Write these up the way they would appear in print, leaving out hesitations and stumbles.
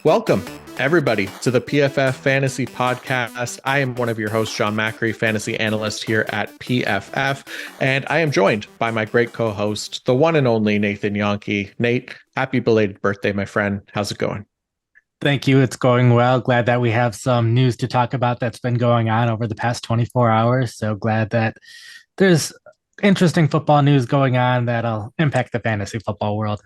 Welcome, everybody, to the PFF Fantasy Podcast. I am one of your hosts, Jon Macri, fantasy analyst here at PFF, and I am joined by my great co-host, the one and only Nathan Jahnke. Nate, happy belated birthday, my friend. How's it going? Thank you. It's going well. Glad that we have some news to talk about that's been going on over the past 24 hours. So glad that there's interesting football news going on that'll impact the fantasy football world.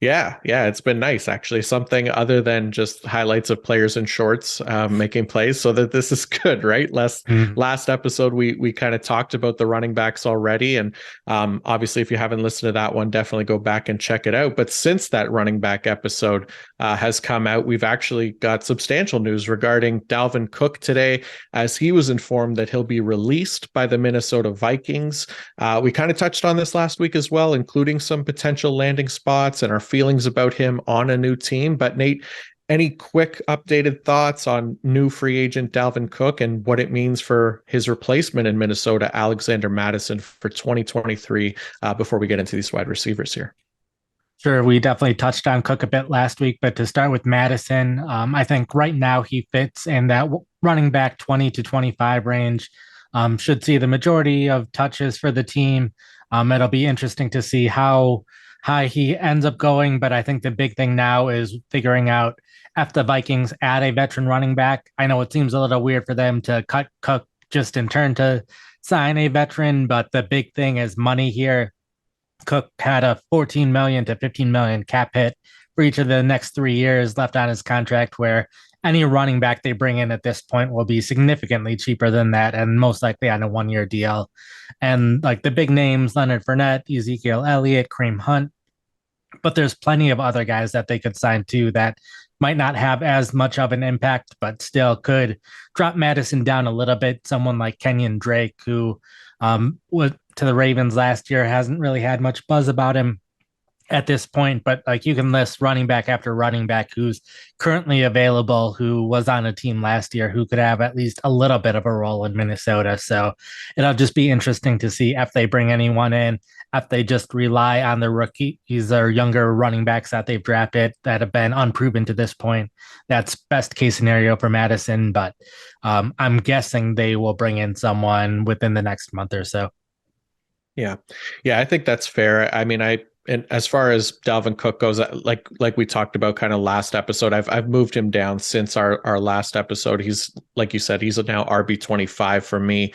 Yeah, it's been nice, actually. Something other than just highlights of players in shorts making plays, so that this is good, right? Last episode, we kind of talked about the running backs already, and obviously, if you haven't listened to that one, definitely go back and check it out. But since that running back episode has come out, we've actually got substantial news regarding Dalvin Cook today, as he was informed that he'll be released by the Minnesota Vikings. We kind of touched on this last week as well, including some potential landing spots and our feelings about him on a new team. But Nate, any quick updated thoughts on new free agent Dalvin Cook and what it means for his replacement in Minnesota, Alexander Mattison, for 2023 before we get into these wide receivers here? Sure, we definitely touched on Cook a bit last week, but to start with Madison, I think right now he fits in that running back 20 to 25 range. Should see the majority of touches for the team. It'll be interesting to see how high he ends up going, but I think the big thing now is figuring out if the Vikings add a veteran running back. I know it seems a little weird for them to cut Cook just in turn to sign a veteran, but the big thing is money here. Cook had a 14 million to 15 million cap hit for each of the next 3 years left on his contract, where any running back they bring in at this point will be significantly cheaper than that, and most likely on a 1 year deal. And like the big names, Leonard Fournette, Ezekiel Elliott, Kareem Hunt, but there's plenty of other guys that they could sign too that might not have as much of an impact, but still could drop Madison down a little bit. Someone like Kenyon Drake, who went to the Ravens last year, hasn't really had much buzz about him at this point, but like you can list running back after running back who's currently available, who was on a team last year, who could have at least a little bit of a role in Minnesota. So it'll just be interesting to see if they bring anyone in, if they just rely on the rookies or younger running backs that they've drafted that have been unproven to this point. That's best case scenario for Madison, but I'm guessing they will bring in someone within the next month or so. Yeah, I think that's fair. I mean, and as far as Dalvin Cook goes, like we talked about kind of last episode, I've moved him down since our last episode. He's, like you said, he's now RB25 for me,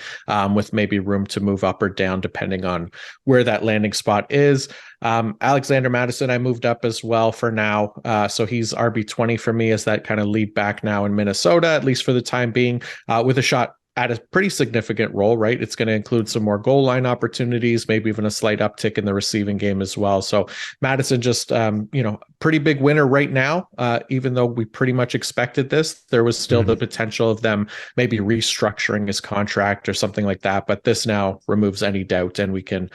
with maybe room to move up or down depending on where that landing spot is. Alexander Mattison, I moved up as well for now. So he's RB20 for me as that kind of lead back now in Minnesota, at least for the time being, with a shot at a pretty significant role, right? It's going to include some more goal line opportunities, maybe even a slight uptick in the receiving game as well. So Madison just, pretty big winner right now. Even though we pretty much expected this, there was still the potential of them maybe restructuring his contract or something like that. But this now removes any doubt, and we can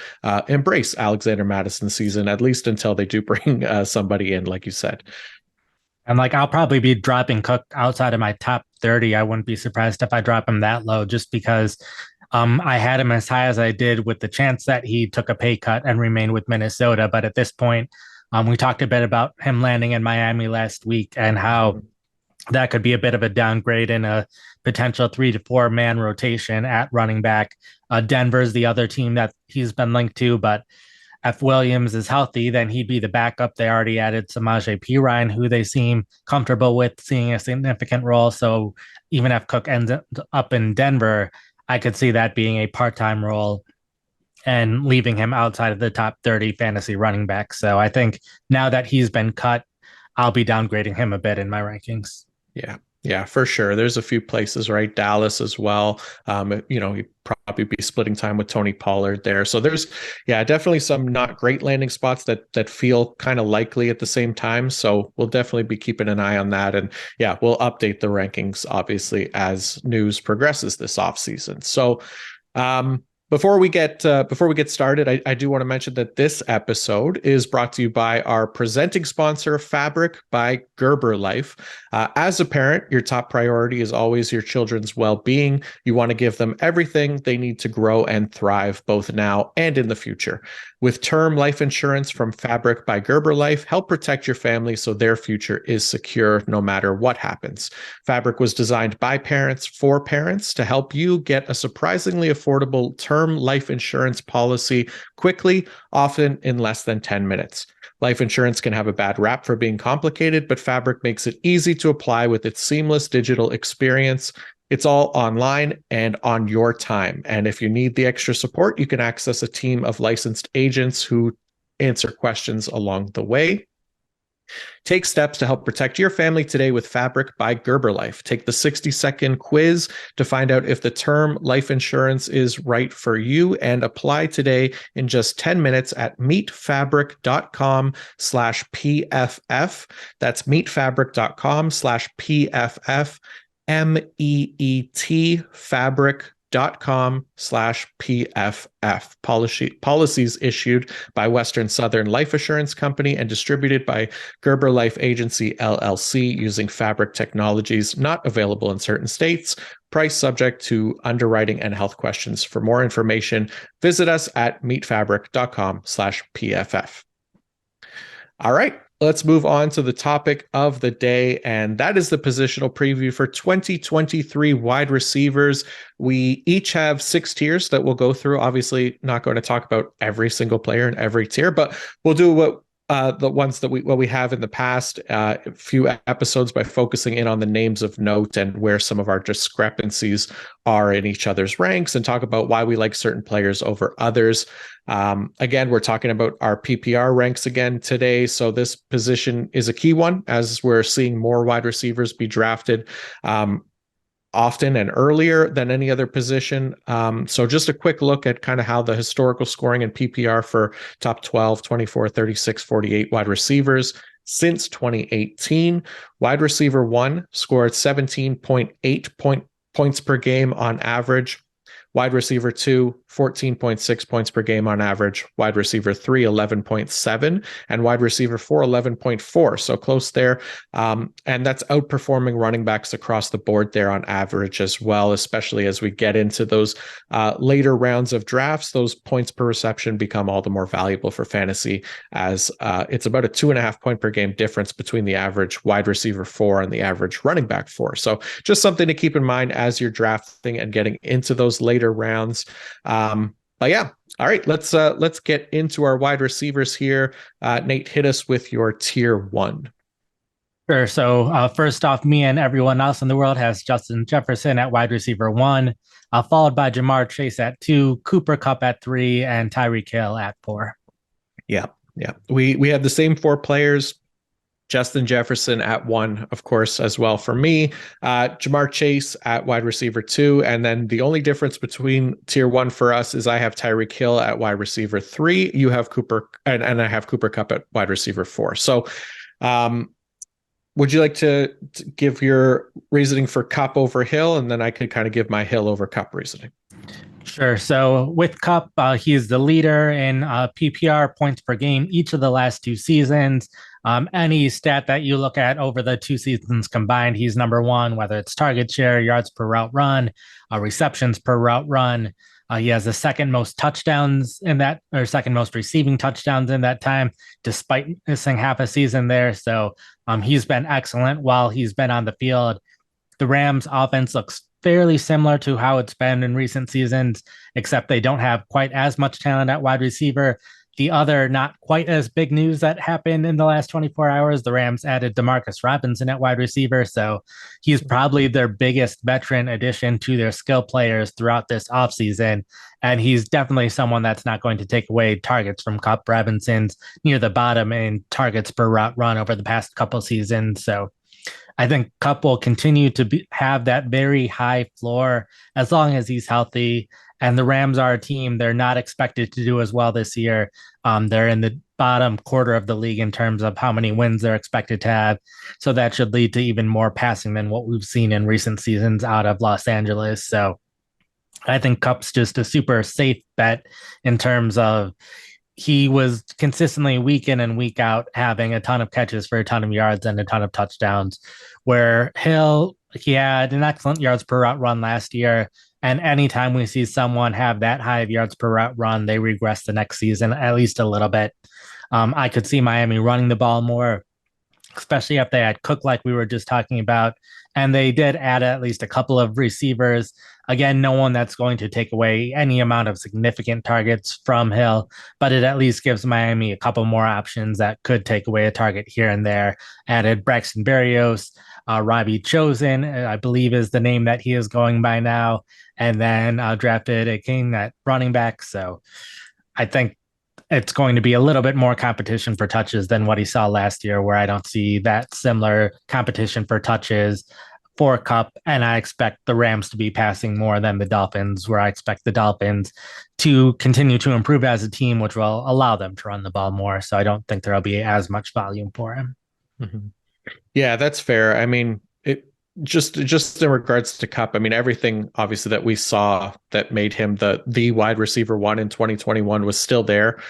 embrace Alexander Madison's season, at least until they do bring somebody in, like you said. And like I'll probably be dropping Cook outside of my top 30. I wouldn't be surprised if I drop him that low, just because I had him as high as I did with the chance that he took a pay cut and remained with Minnesota. But at this point, we talked a bit about him landing in Miami last week and how that could be a bit of a downgrade in a potential 3 to 4 man rotation at running back. Denver's the other team that he's been linked to, but if Williams is healthy, then he'd be the backup. They already added Samaje Perine, who they seem comfortable with seeing a significant role. So even if Cook ends up in Denver, I could see that being a part-time role and leaving him outside of the top 30 fantasy running backs. So I think now that he's been cut, I'll be downgrading him a bit in my rankings. Yeah, for sure. There's a few places, right? Dallas as well. He'd probably be splitting time with Tony Pollard there. So there's, definitely some not great landing spots that feel kind of likely at the same time. So we'll definitely be keeping an eye on that. And we'll update the rankings, obviously, as news progresses this offseason. So, Before we get started, I do want to mention that this episode is brought to you by our presenting sponsor, Fabric by Gerber Life. As a parent, your top priority is always your children's well-being. You want to give them everything they need to grow and thrive, both now and in the future. With term life insurance from Fabric by Gerber Life, help protect your family so their future is secure no matter what happens. Fabric was designed by parents for parents to help you get a surprisingly affordable term life insurance policy quickly, often in less than 10 minutes. Life insurance can have a bad rap for being complicated, but Fabric makes it easy to apply with its seamless digital experience. It's all online and on your time. And if you need the extra support, you can access a team of licensed agents who answer questions along the way. Take steps to help protect your family today with Fabric by Gerber Life. Take the 60-second quiz to find out if the term life insurance is right for you and apply today in just 10 minutes at meetfabric.com/PFF. That's meetfabric.com/PFF. MEET fabric.com/PFF. Policies issued by Western Southern Life Assurance Company and distributed by Gerber Life Agency LLC using Fabric Technologies, not available in certain states. Price subject to underwriting and health questions. For more information, visit us at meetfabric.com/PFF. All right. Let's move on to the topic of the day, and that is the positional preview for 2023 wide receivers. We each have 6 tiers that we'll go through. Obviously, not going to talk about every single player in every tier, but we'll do what the ones that we have in the past few episodes by focusing in on the names of note and where some of our discrepancies are in each other's ranks, and talk about why we like certain players over others. Again, we're talking about our PPR ranks again today. So this position is a key one as we're seeing more wide receivers be drafted often and earlier than any other position. So just a quick look at kind of how the historical scoring in PPR for top 12, 24, 36, 48 wide receivers since 2018. Wide receiver 1 scored 17.8 points per game on average. Wide receiver 2, 14.6 points per game on average. Wide receiver 3, 11.7, and wide receiver 4, 11.4. So close there. And that's outperforming running backs across the board there on average as well, especially as we get into those later rounds of drafts. Those points per reception become all the more valuable for fantasy, as it's about a 2.5 point per game difference between the average wide receiver 4 and the average running back 4. So just something to keep in mind as you're drafting and getting into those later rounds. But yeah, all right, let's get into our wide receivers here. Nate, hit us with your tier 1. Sure. So first off, me and everyone else in the world has Justin Jefferson at wide receiver 1, followed by Jamar Chase at 2, Cooper Kupp at 3, and Tyreek Hill at 4. Yeah. We had the same 4 players. Justin Jefferson at 1, of course, as well for me. Jamar Chase at wide receiver 2. And then the only difference between tier 1 for us is I have Tyreek Hill at wide receiver 3. You have Cooper, and I have Cooper Kupp at wide receiver 4. So would you like to give your reasoning for Kupp over Hill? And then I could kind of give my Hill over Kupp reasoning. Sure. So with Kupp, he's the leader in PPR points per game each of the last 2 seasons. Any stat that you look at over the 2 seasons combined, he's number 1, whether it's target share, yards per route run, receptions per route run. He has the second most touchdowns in that, or second most receiving touchdowns in that time, despite missing half a season there. So he's been excellent while he's been on the field. The Rams offense looks fairly similar to how it's been in recent seasons, except they don't have quite as much talent at wide receiver. The other not quite as big news that happened in the last 24 hours, the Rams added Demarcus Robinson at wide receiver. So he's probably their biggest veteran addition to their skill players throughout this offseason. And he's definitely someone that's not going to take away targets from Kupp. Robinson's near the bottom in targets per route run over the past couple seasons. So I think Kupp will continue to have that very high floor as long as he's healthy. And the Rams are a team they're not expected to do as well this year. They're in the bottom quarter of the league in terms of how many wins they're expected to have. So that should lead to even more passing than what we've seen in recent seasons out of Los Angeles. So I think Cup's just a super safe bet in terms of he was consistently week in and week out having a ton of catches for a ton of yards and a ton of touchdowns. Where Hill, he had an excellent yards per route run last year. And anytime we see someone have that high of yards per route run, they regress the next season at least a little bit. I could see Miami running the ball more, especially if they had Cook, like we were just talking about. And they did add at least a couple of receivers. Again, no one that's going to take away any amount of significant targets from Hill, but it at least gives Miami a couple more options that could take away a target here and there. Added Braxton Berrios, Robbie Chosen, I believe is the name that he is going by now, and then drafted a king at running back. So I think it's going to be a little bit more competition for touches than what he saw last year, where I don't see that similar competition for touches for Cup. And I expect the Rams to be passing more than the Dolphins, where I expect the Dolphins to continue to improve as a team, which will allow them to run the ball more. So I don't think there'll be as much volume for him. Mm-hmm. Yeah, that's fair. I mean, it just in regards to Cup, I mean, everything obviously that we saw that made him the wide receiver one in 2021 was still there,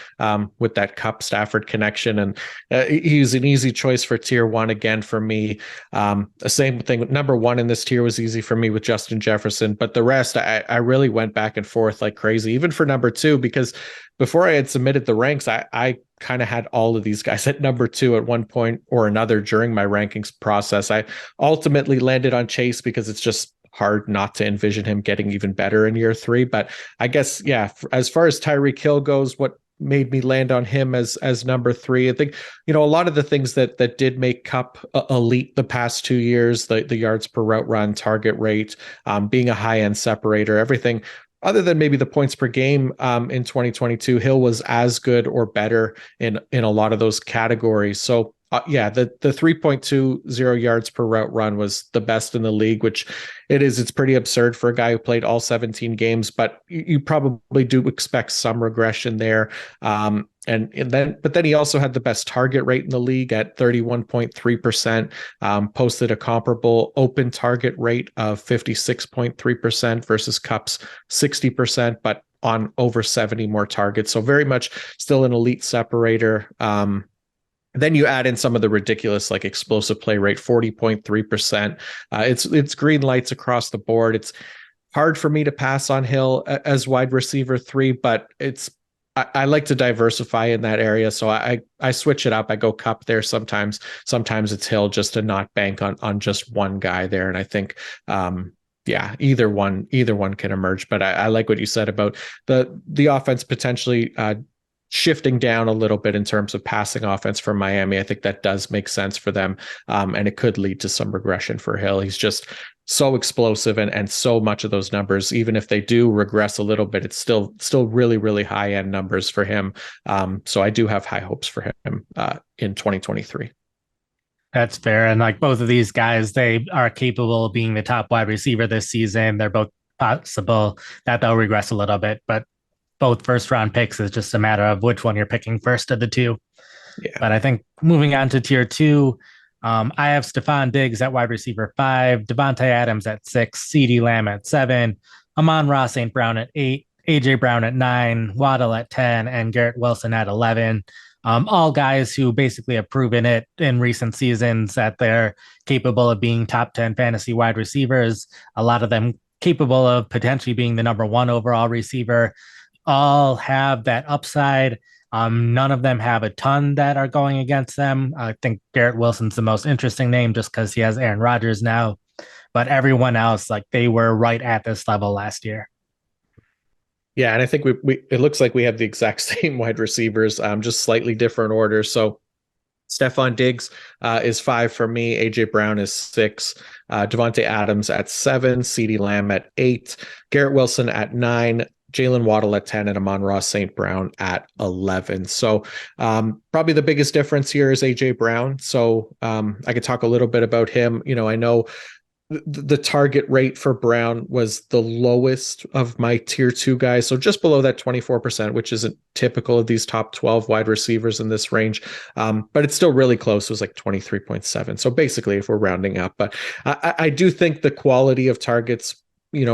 with that Cup Stafford connection, and he's an easy choice for tier one again for me. The same thing, number one in this tier was easy for me with Justin Jefferson, but the rest I really went back and forth like crazy, even for number two, because before I had submitted the ranks, I kind of had all of these guys at number two at one point or another during my rankings process. I ultimately landed on Chase because it's just hard not to envision him getting even better in year three. But I guess, yeah, as far as Tyreek Hill goes, what made me land on him as number three, I think, a lot of the things that did make Cup elite the past 2 years, the yards per route run, target rate, being a high end separator, everything other than maybe the points per game in 2022, Hill was as good or better in a lot of those categories. So yeah, the 3.20 yards per route run was the best in the league, which it's pretty absurd for a guy who played all 17 games, but you probably do expect some regression there. But then he also had the best target rate in the league at 31.3%, posted a comparable open target rate of 56.3% versus Cup's 60%, but on over 70 more targets. So very much still an elite separator. Then you add in some of the ridiculous, like explosive play rate, 40.3%. It's green lights across the board. It's hard for me to pass on Hill as wide receiver three, but I like to diversify in that area. So I switch it up. I go Cup there sometimes. Sometimes it's Hill, just to not bank on just one guy there. And I think yeah, either one can emerge. But I like what you said about the offense potentially shifting down a little bit in terms of passing offense for Miami. I think that does make sense for them. And it could lead to some regression for Hill. He's just so explosive, and so much of those numbers, even if they do regress a little bit, it's still really, really high end numbers for him. So I do have high hopes for him in 2023. That's fair. And like both of these guys, they are capable of being the top wide receiver this season. They're both possible that they'll regress a little bit, but both first round picks is just a matter of which one you're picking first of the two. Yeah. But I think moving on to tier two, I have Stephon Diggs at wide receiver 5, Devontae Adams at 6, CeeDee Lamb at 7, Amon-Ra St. Brown at 8, AJ Brown at 9, Waddle at 10, and Garrett Wilson at 11. All guys who basically have proven it in recent seasons that they're capable of being top 10 fantasy wide receivers. A lot of them capable of potentially being the number one overall receiver. All have that upside. None of them have a ton that are going against them. I think Garrett Wilson's the most interesting name just because he has Aaron Rodgers now. But everyone else, like they were right at this level last year. Yeah, and I think we it looks like we have the exact same wide receivers, just slightly different orders. So Stephon Diggs is 5 for me. AJ Brown is 6. Devontae Adams at 7. CeeDee Lamb at 8. Garrett Wilson at 9. Jalen Waddle at 10 and Amon-Ra St. Brown at 11. So probably the biggest difference here is AJ Brown. So I could talk a little bit about him. I know the target rate for Brown was the lowest of my tier 2 guys. So just below that 24%, which isn't typical of these top 12 wide receivers in this range. But it's still really close. It was like 23.7. So basically, if we're rounding up, but I do think the quality of targets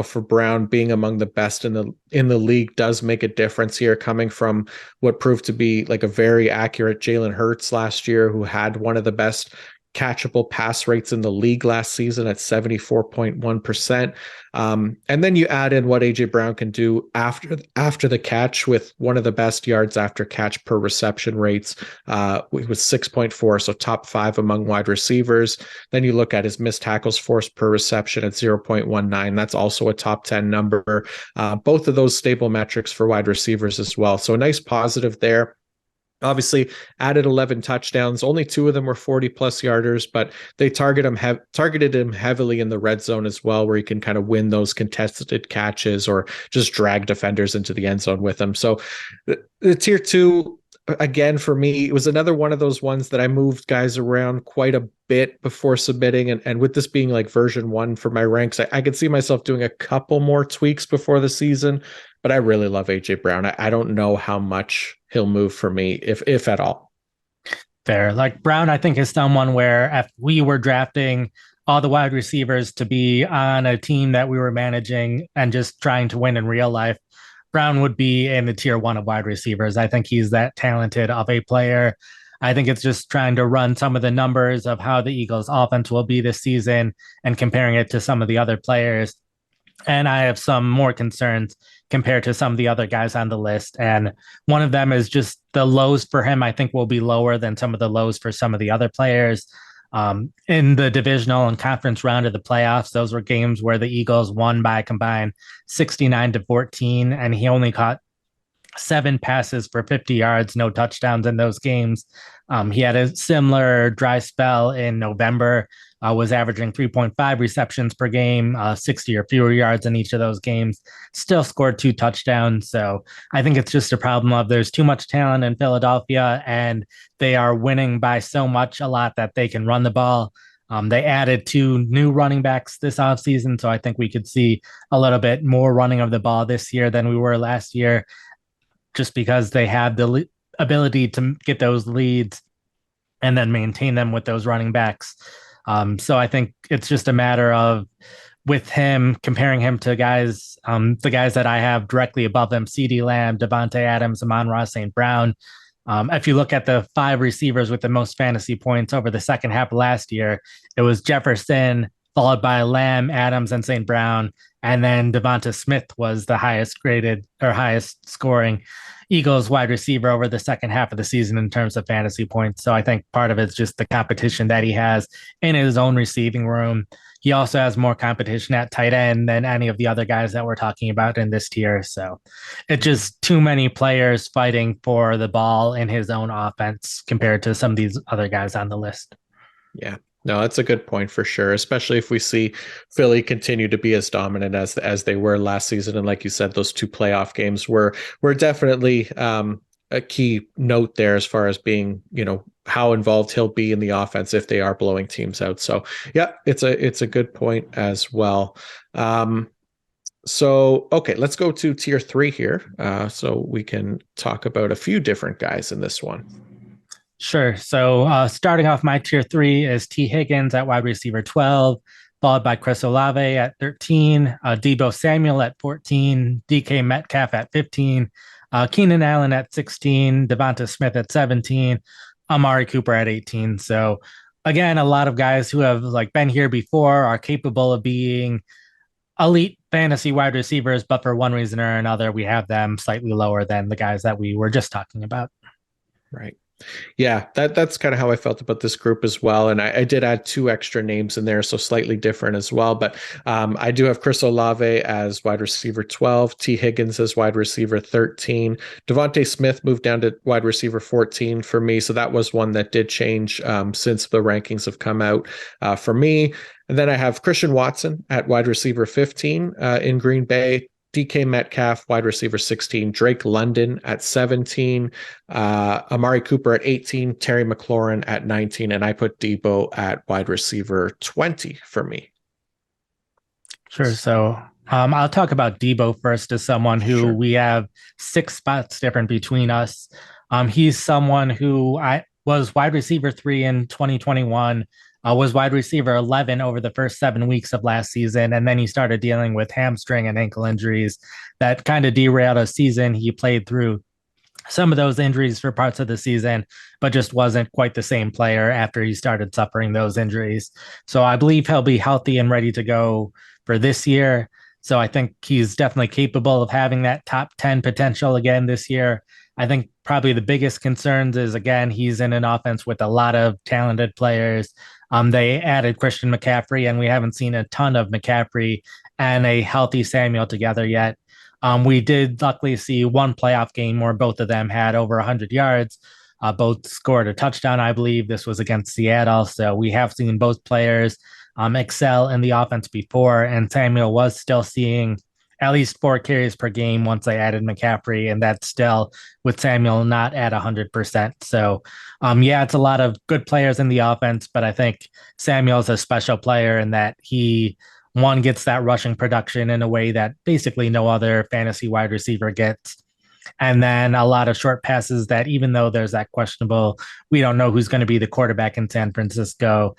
for Brown being among the best in the league does make a difference here, coming from what proved to be like a very accurate Jalen Hurts last year, who had one of the best catchable pass rates in the league last season at 74.1%. And then you add in what AJ Brown can do after the catch, with one of the best yards after catch per reception rates, with 6.4, so top 5 among wide receivers. Then you look at his missed tackles forced per reception at 0.19. That's also a top 10 number. Both of those stable metrics for wide receivers as well. So a nice positive there. Obviously, added 11 touchdowns. Only 2 of them were 40-plus yarders, but they targeted him heavily in the red zone as well, where he can kind of win those contested catches or just drag defenders into the end zone with him. So the tier 2, again, for me, it was another one of those ones that I moved guys around quite a bit before submitting. And with this being like version 1 for my ranks, I could see myself doing a couple more tweaks before the season, but I really love AJ Brown. I don't know how much he'll move for me, if at all. Fair. Like Brown, I think, is someone where if we were drafting all the wide receivers to be on a team that we were managing and just trying to win in real life, Brown would be in the tier 1 of wide receivers. I think he's that talented of a player. I think it's just trying to run some of the numbers of how the Eagles offense will be this season and comparing it to some of the other players. And I have some more concerns compared to some of the other guys on the list. And one of them is just the lows for him, I think, will be lower than some of the lows for some of the other players. In the divisional and conference round of the playoffs, those were games where the Eagles won by a combined 69-14, and he only caught 7 passes for 50 yards, no touchdowns in those games. He had a similar dry spell in November, was averaging 3.5 receptions per game, 60 or fewer yards in each of those games, still scored 2 touchdowns. So I think it's just a problem of there's too much talent in Philadelphia, and they are winning by so much a lot that they can run the ball. They added 2 new running backs this offseason, so I think we could see a little bit more running of the ball this year than we were last year, just because they have the ability to get those leads and then maintain them with those running backs. So I think it's just a matter of, with him, comparing him to guys, the guys that I have directly above him, CeeDee Lamb, Devontae Adams, Amon-Ra St. Brown. If you look at the 5 receivers with the most fantasy points over the second half of last year, it was Jefferson, followed by Lamb, Adams, and St. Brown. And then Devonta Smith was the highest graded or highest scoring Eagles wide receiver over the second half of the season in terms of fantasy points. So I think part of it's just the competition that he has in his own receiving room. He also has more competition at tight end than any of the other guys that we're talking about in this tier. So it's just too many players fighting for the ball in his own offense compared to some of these other guys on the list. Yeah. No, that's a good point for sure, especially if we see Philly continue to be as dominant as they were last season. And like you said, those 2 playoff games were definitely a key note there as far as being, how involved he'll be in the offense if they are blowing teams out. So yeah, it's a good point as well. So, okay, let's go to tier 3 here. So we can talk about a few different guys in this one. Sure. So starting off, my tier 3 is T. Higgins at wide receiver 12, followed by Chris Olave at 13, Deebo Samuel at 14, DK Metcalf at 15, Keenan Allen at 16, Devonta Smith at 17, Amari Cooper at 18. So again, a lot of guys who have been here before, are capable of being elite fantasy wide receivers, but for one reason or another, we have them slightly lower than the guys that we were just talking about. Right. Yeah, that's kind of how I felt about this group as well. And I did add 2 extra names in there, so slightly different as well. But I do have Chris Olave as wide receiver 12, T. Higgins as wide receiver 13. Devonta Smith moved down to wide receiver 14 for me. So that was one that did change since the rankings have come out for me. And then I have Christian Watson at wide receiver 15 in Green Bay. DK Metcalf, wide receiver 16, Drake London at 17, Amari Cooper at 18, Terry McLaurin at 19, and I put Deebo at wide receiver 20 for me. Sure. So I'll talk about Deebo first, as someone who we have 6 spots different between us. He's someone who I was wide receiver 3 in 2021. was wide receiver 11 over the first 7 weeks of last season. And then he started dealing with hamstring and ankle injuries that kind of derailed a season. He played through some of those injuries for parts of the season, but just wasn't quite the same player after he started suffering those injuries. So I believe he'll be healthy and ready to go for this year. So I think he's definitely capable of having that top 10 potential again this year. I think probably the biggest concerns is, again, he's in an offense with a lot of talented players. They added Christian McCaffrey, and we haven't seen a ton of McCaffrey and a healthy Samuel together yet. We did luckily see one playoff game where both of them had over 100 yards. Both scored a touchdown, I believe. This was against Seattle. So we have seen both players excel in the offense before, and Samuel was still seeing at least 4 carries per game once they added McCaffrey, and that's still with Samuel not at 100%. So, yeah, it's a lot of good players in the offense, but I think Samuel's a special player in that he one gets that rushing production in a way that basically no other fantasy wide receiver gets. And then a lot of short passes that, even though there's that questionable, we don't know who's going to be the quarterback in San Francisco.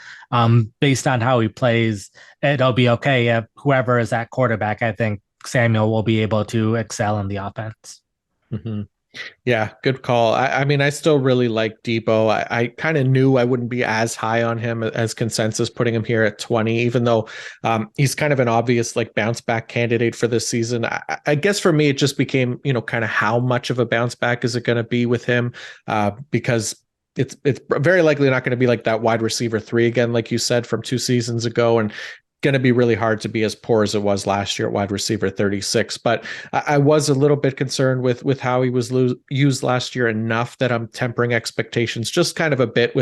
Based on how he plays, it'll be okay if whoever is at quarterback, I think Samuel will be able to excel in the offense. Mm-hmm. Yeah, good call. I mean, I still really like Debo. I kind of knew I wouldn't be as high on him as consensus, putting him here at 20, even though he's kind of an obvious like bounce back candidate for this season. I guess for me, it just became, kind of how much of a bounce back is it going to be with him? Because it's very likely not going to be like that wide receiver 3 again, like you said, from 2 seasons ago. And going to be really hard to be as poor as it was last year at wide receiver 36. But I was a little bit concerned with how he was used last year, enough that I'm tempering expectations just kind of a bit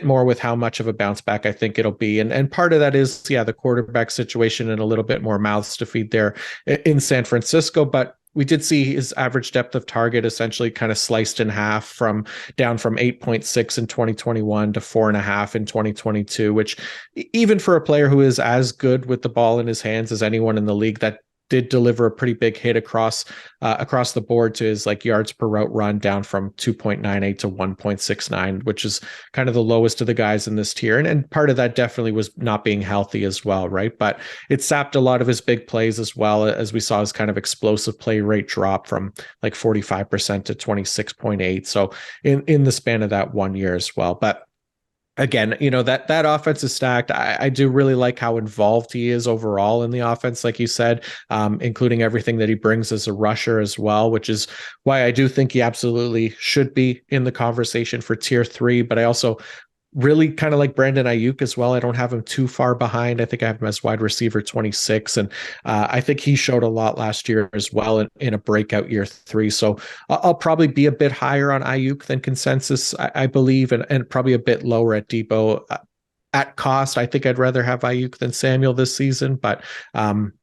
more with how much of a bounce back I think it'll be. And part of that is, the quarterback situation and a little bit more mouths to feed there in San Francisco. But we did see his average depth of target essentially kind of sliced in half, from down from 8.6 in 2021 to 4.5 in 2022, which, even for a player who is as good with the ball in his hands as anyone in the league, that did deliver a pretty big hit across the board to his like yards per route run, down from 2.98 to 1.69, which is kind of the lowest of the guys in this tier. And part of that definitely was not being healthy as well, right? But it sapped a lot of his big plays, as well as we saw his kind of explosive play rate drop from like 45% to 26.8. So in the span of that 1 year as well. But again, that offense is stacked. I do really like how involved he is overall in the offense, like you said, including everything that he brings as a rusher as well, which is why I do think he absolutely should be in the conversation for tier 3. But I also really kind of like Brandon Ayuk as well. I don't have him too far behind. I think I have him as wide receiver 26. And I think he showed a lot last year as well in a breakout year 3. So I'll probably be a bit higher on Ayuk than consensus, I believe, and probably a bit lower at Debo. At cost, I think I'd rather have Ayuk than Samuel this season, but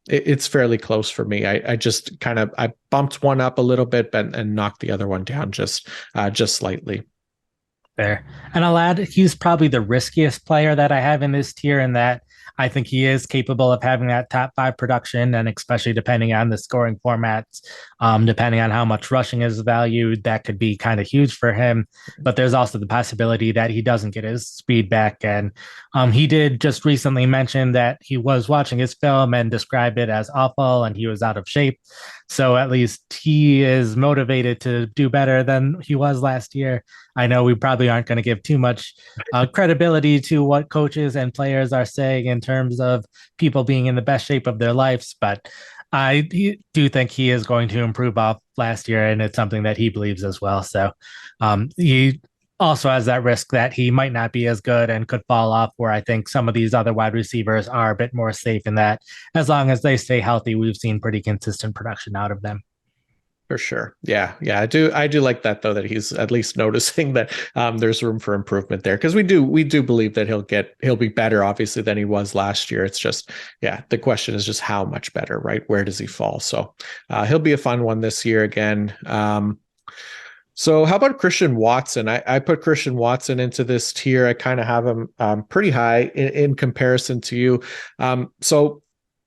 it's fairly close for me. I just kind of I bumped one up a little bit and knocked the other one down just slightly. There. And I'll add, he's probably the riskiest player that I have in this tier, in that I think he is capable of having that top 5 production, and especially depending on the scoring formats, depending on how much rushing is valued, that could be kind of huge for him. But there's also the possibility that he doesn't get his speed back. And he did just recently mention that he was watching his film and described it as awful and he was out of shape. So at least he is motivated to do better than he was last year. I know we probably aren't going to give too much credibility to what coaches and players are saying in terms of people being in the best shape of their lives, but I do think he is going to improve off last year, and it's something that he believes as well. So he also has that risk that he might not be as good and could fall off, where I think some of these other wide receivers are a bit more safe in that as long as they stay healthy, we've seen pretty consistent production out of them. For sure. Yeah. Yeah. I do like that, though, that he's at least noticing that there's room for improvement there. Cause we do believe that he'll be better, obviously, than he was last year. It's just, yeah, the question is just how much better, right? Where does he fall? So he'll be a fun one this year again. So how about Christian Watson? I put Christian Watson into this tier. I kind of have him pretty high in comparison to you. So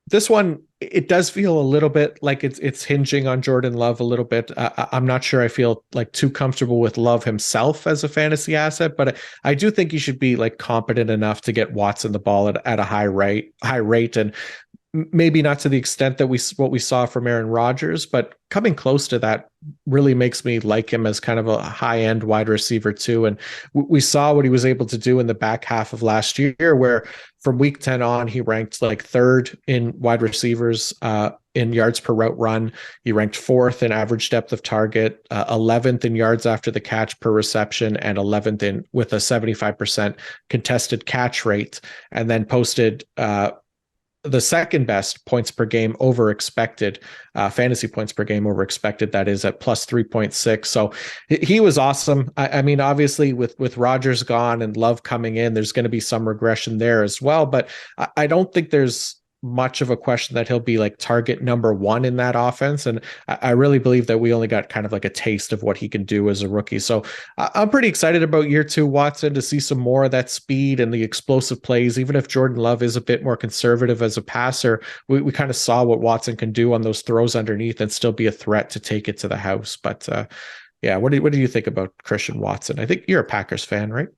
this one, it does feel a little bit like it's hinging on Jordan Love a little bit. I'm not sure I feel like too comfortable with Love himself as a fantasy asset, but I do think he should be like competent enough to get Watson the ball at a high rate, and maybe not to the extent that what we saw from Aaron Rodgers, but coming close to that really makes me like him as kind of a high end wide receiver too. And we saw what he was able to do in the back half of last year, where from week 10 on, he ranked like third in wide receivers in yards per route run. He ranked fourth in average depth of target, 11th in yards after the catch per reception, and 11th in with a 75% contested catch rate, and then posted the second best points per game over expected, fantasy points per game over expected, that is at plus 3.6. So he was awesome. I mean, obviously with Rodgers gone and Love coming in, there's going to be some regression there as well, but I don't think there's much of a question that he'll be like target number one in that offense. And I really believe that we only got kind of like a taste of what he can do as a rookie. So I'm pretty excited about year two Watson, to see some more of that speed and the explosive plays. Even if Jordan Love is a bit more conservative as a passer, we kind of saw what Watson can do on those throws underneath and still be a threat to take it to the house. But yeah, what do you think about Christian Watson? I think you're a Packers fan, right?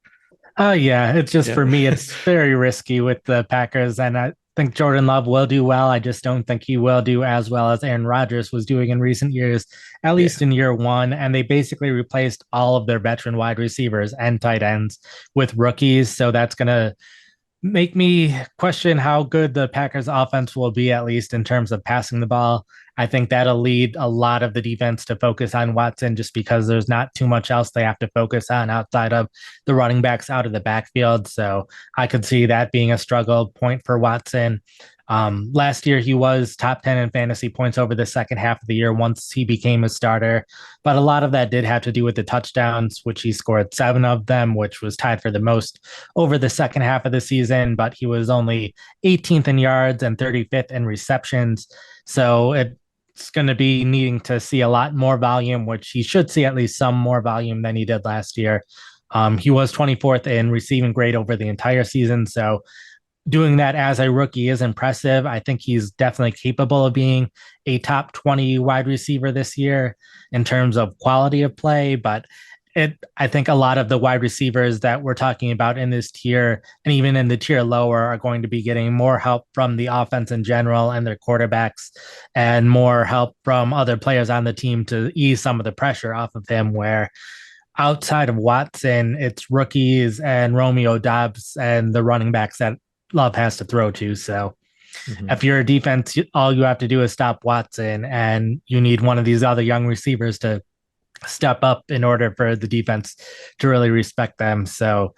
Oh, yeah. It's just for me, it's very risky with the Packers. And I think Jordan Love will do well. I just don't think he will do as well as Aaron Rodgers was doing in recent years, at least in year one. And they basically replaced all of their veteran wide receivers and tight ends with rookies. So that's going to make me question how good the Packers offense will be, at least in terms of passing the ball. I think that'll lead a lot of the defense to focus on Watson, just because there's not too much else they have to focus on outside of the running backs out of the backfield. So I could see that being a struggle point for Watson. Last year, he was top 10 in fantasy points over the second half of the year once he became a starter. But a lot of that did have to do with the touchdowns, which he scored 7 of them, which was tied for the most over the second half of the season. But he was only 18th in yards and 35th in receptions. So it's going to be needing to see a lot more volume, which he should see at least some more volume than he did last year. He was 24th in receiving grade over the entire season. So doing that as a rookie is impressive. I think he's definitely capable of being a top 20 wide receiver this year in terms of quality of play. But I think a lot of the wide receivers that we're talking about in this tier and even in the tier lower are going to be getting more help from the offense in general and their quarterbacks, and more help from other players on the team to ease some of the pressure off of him, where outside of Watson, it's rookies and Romeo Doubs and the running backs that Love has to throw to. So if you're a defense, all you have to do is stop Watson, and you need one of these other young receivers to step up in order for the defense to really respect them. So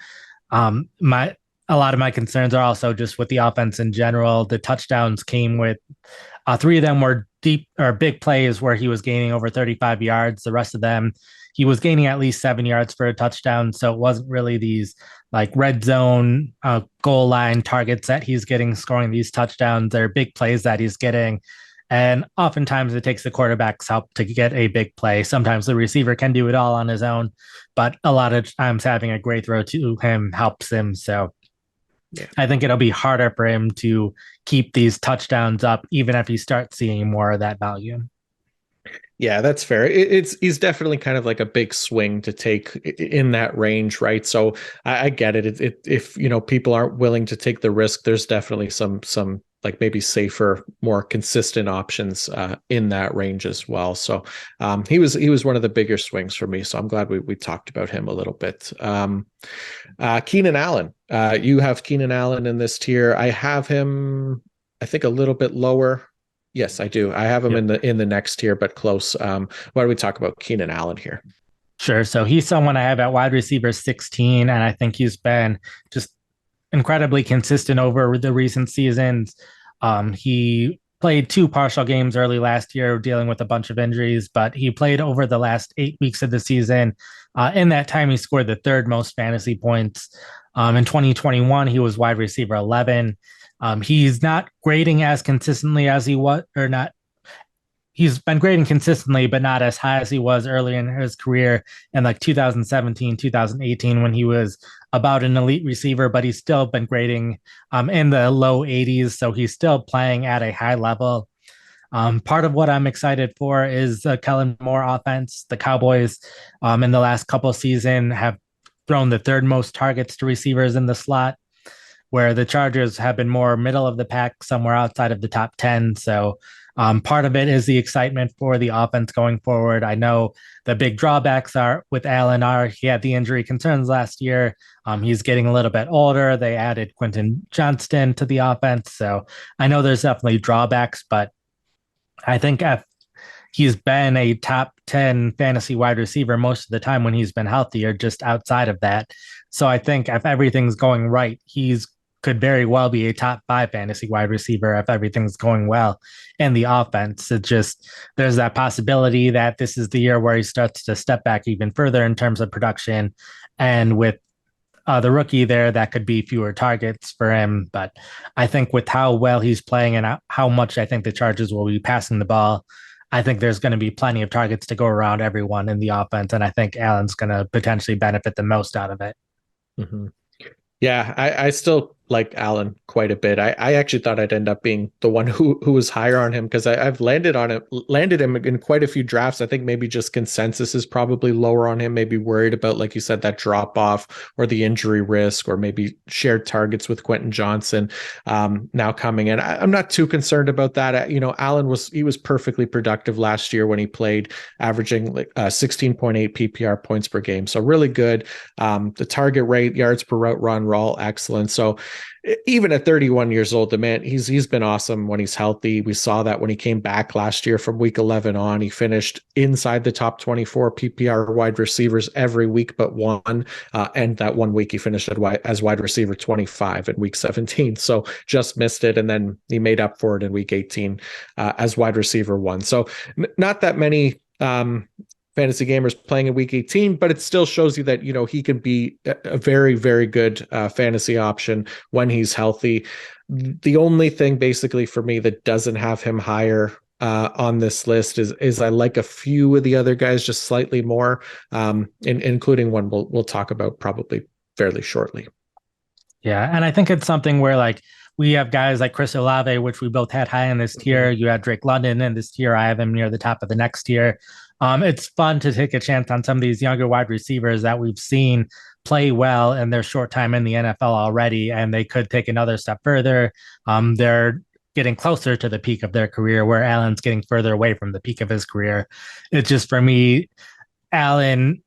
a lot of my concerns are also just with the offense in general. The touchdowns came with 3 of them were deep or big plays where he was gaining over 35 yards. The rest of them, he was gaining at least 7 yards for a touchdown. So it wasn't really these like red zone goal line targets that he's getting scoring these touchdowns. They're big plays that he's getting. And oftentimes it takes the quarterback's help to get a big play. Sometimes the receiver can do it all on his own, but a lot of times having a great throw to him helps him. So I think it'll be harder for him to keep these touchdowns up, even if he starts seeing more of that volume. Yeah, that's fair. He's definitely kind of like a big swing to take in that range, right? So I get it. If people aren't willing to take the risk, there's definitely some like maybe safer, more consistent options in that range as well. So he was one of the bigger swings for me. So I'm glad we talked about him a little bit. Keenan Allen, you have Keenan Allen in this tier. I have him, I think, a little bit lower. Yes, I do. I have him in the next tier, but close. Why don't we talk about Keenan Allen here? Sure. So he's someone I have at wide receiver 16, and I think he's been just incredibly consistent over the recent seasons. He played 2 partial games early last year, dealing with a bunch of injuries, but he played over the last 8 weeks of the season. In that time, he scored the 3rd most fantasy points. In 2021, he was wide receiver 11. He's not grading as consistently as he was, or not. He's been grading consistently, but not as high as he was earlier in his career in like 2017, 2018, when he was about an elite receiver, but he's still been grading in the low 80s. So he's still playing at a high level. Part of what I'm excited for is Kellen Moore offense. The Cowboys in the last couple of seasons have thrown the third most targets to receivers in the slot, where the Chargers have been more middle of the pack, somewhere outside of the top 10. So part of it is the excitement for the offense going forward. I know the big drawbacks are with Allen are he had the injury concerns last year. He's getting a little bit older. They added Quentin Johnston to the offense. So I know there's definitely drawbacks, but I think if he's been a top 10 fantasy wide receiver most of the time when he's been healthy or just outside of that. So I think if everything's going right, he's could very well be a top 5 fantasy wide receiver if everything's going well in the offense. It just there's that possibility that this is the year where he starts to step back even further in terms of production. And with the rookie there, that could be fewer targets for him. But I think with how well he's playing and how much I think the Chargers will be passing the ball, I think there's going to be plenty of targets to go around everyone in the offense. And I think Allen's going to potentially benefit the most out of it. Mm-hmm. Yeah, I still like Allen quite a bit. I actually thought I'd end up being the one who was higher on him because I've landed him in quite a few drafts. I think maybe just consensus is probably lower on him, maybe worried about, like you said, that drop off or the injury risk, or maybe shared targets with Quentin Johnson now coming in. I'm not too concerned about that. Allen was perfectly productive last year when he played, averaging like 16.8 PPR points per game. So really good. The target rate, yards per route run were all excellent. So even at 31 years old, the man, he's been awesome when he's healthy. We saw that when he came back last year from week 11 on. He finished inside the top 24 PPR wide receivers every week but one. And that one week he finished as wide receiver 25 in week 17. So just missed it. And then he made up for it in week 18 as wide receiver 1. So not that many fantasy gamers playing in week 18, but it still shows you that, he can be a very, very good fantasy option when he's healthy. The only thing basically for me that doesn't have him higher on this list is I like a few of the other guys just slightly more, including one we'll talk about probably fairly shortly. Yeah, and I think it's something where like we have guys like Chris Olave, which we both had high in this tier. You had Drake London in this tier. I have him near the top of the next tier. It's fun to take a chance on some of these younger wide receivers that we've seen play well in their short time in the NFL already, and they could take another step further. They're getting closer to the peak of their career, where Allen's getting further away from the peak of his career. It's just for me, Allen,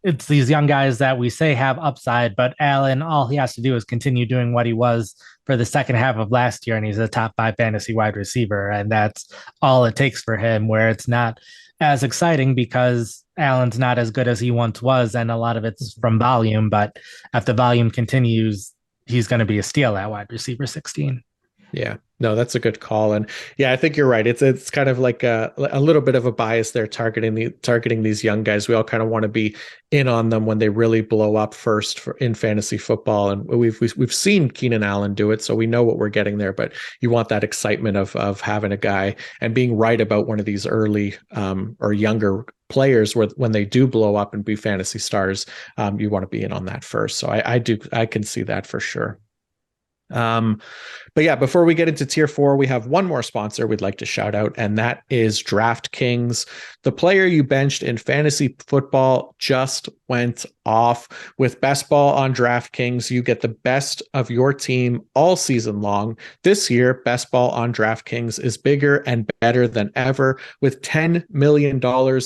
it's these young guys that we say have upside, but Allen, all he has to do is continue doing what he was for the second half of last year, and he's a top 5 fantasy wide receiver, and that's all it takes for him, where it's not as exciting because Allen's not as good as he once was, and a lot of it's from volume, but if the volume continues, he's going to be a steal at wide receiver 16. Yeah, no, that's a good call. And yeah, I think you're right. It's kind of like a little bit of a bias there targeting these young guys. We all kind of want to be in on them when they really blow up first in fantasy football. And we've seen Keenan Allen do it, so we know what we're getting there. But you want that excitement of having a guy and being right about one of these early or younger players when they do blow up and be fantasy stars. You want to be in on that first. So I can see that for sure. But yeah, before we get into tier 4, we have one more sponsor we'd like to shout out, and that is DraftKings. The player you benched in fantasy football just went off. With Best Ball on DraftKings, you get the best of your team all season long. This year, Best Ball on DraftKings is bigger and better than ever, with $10 million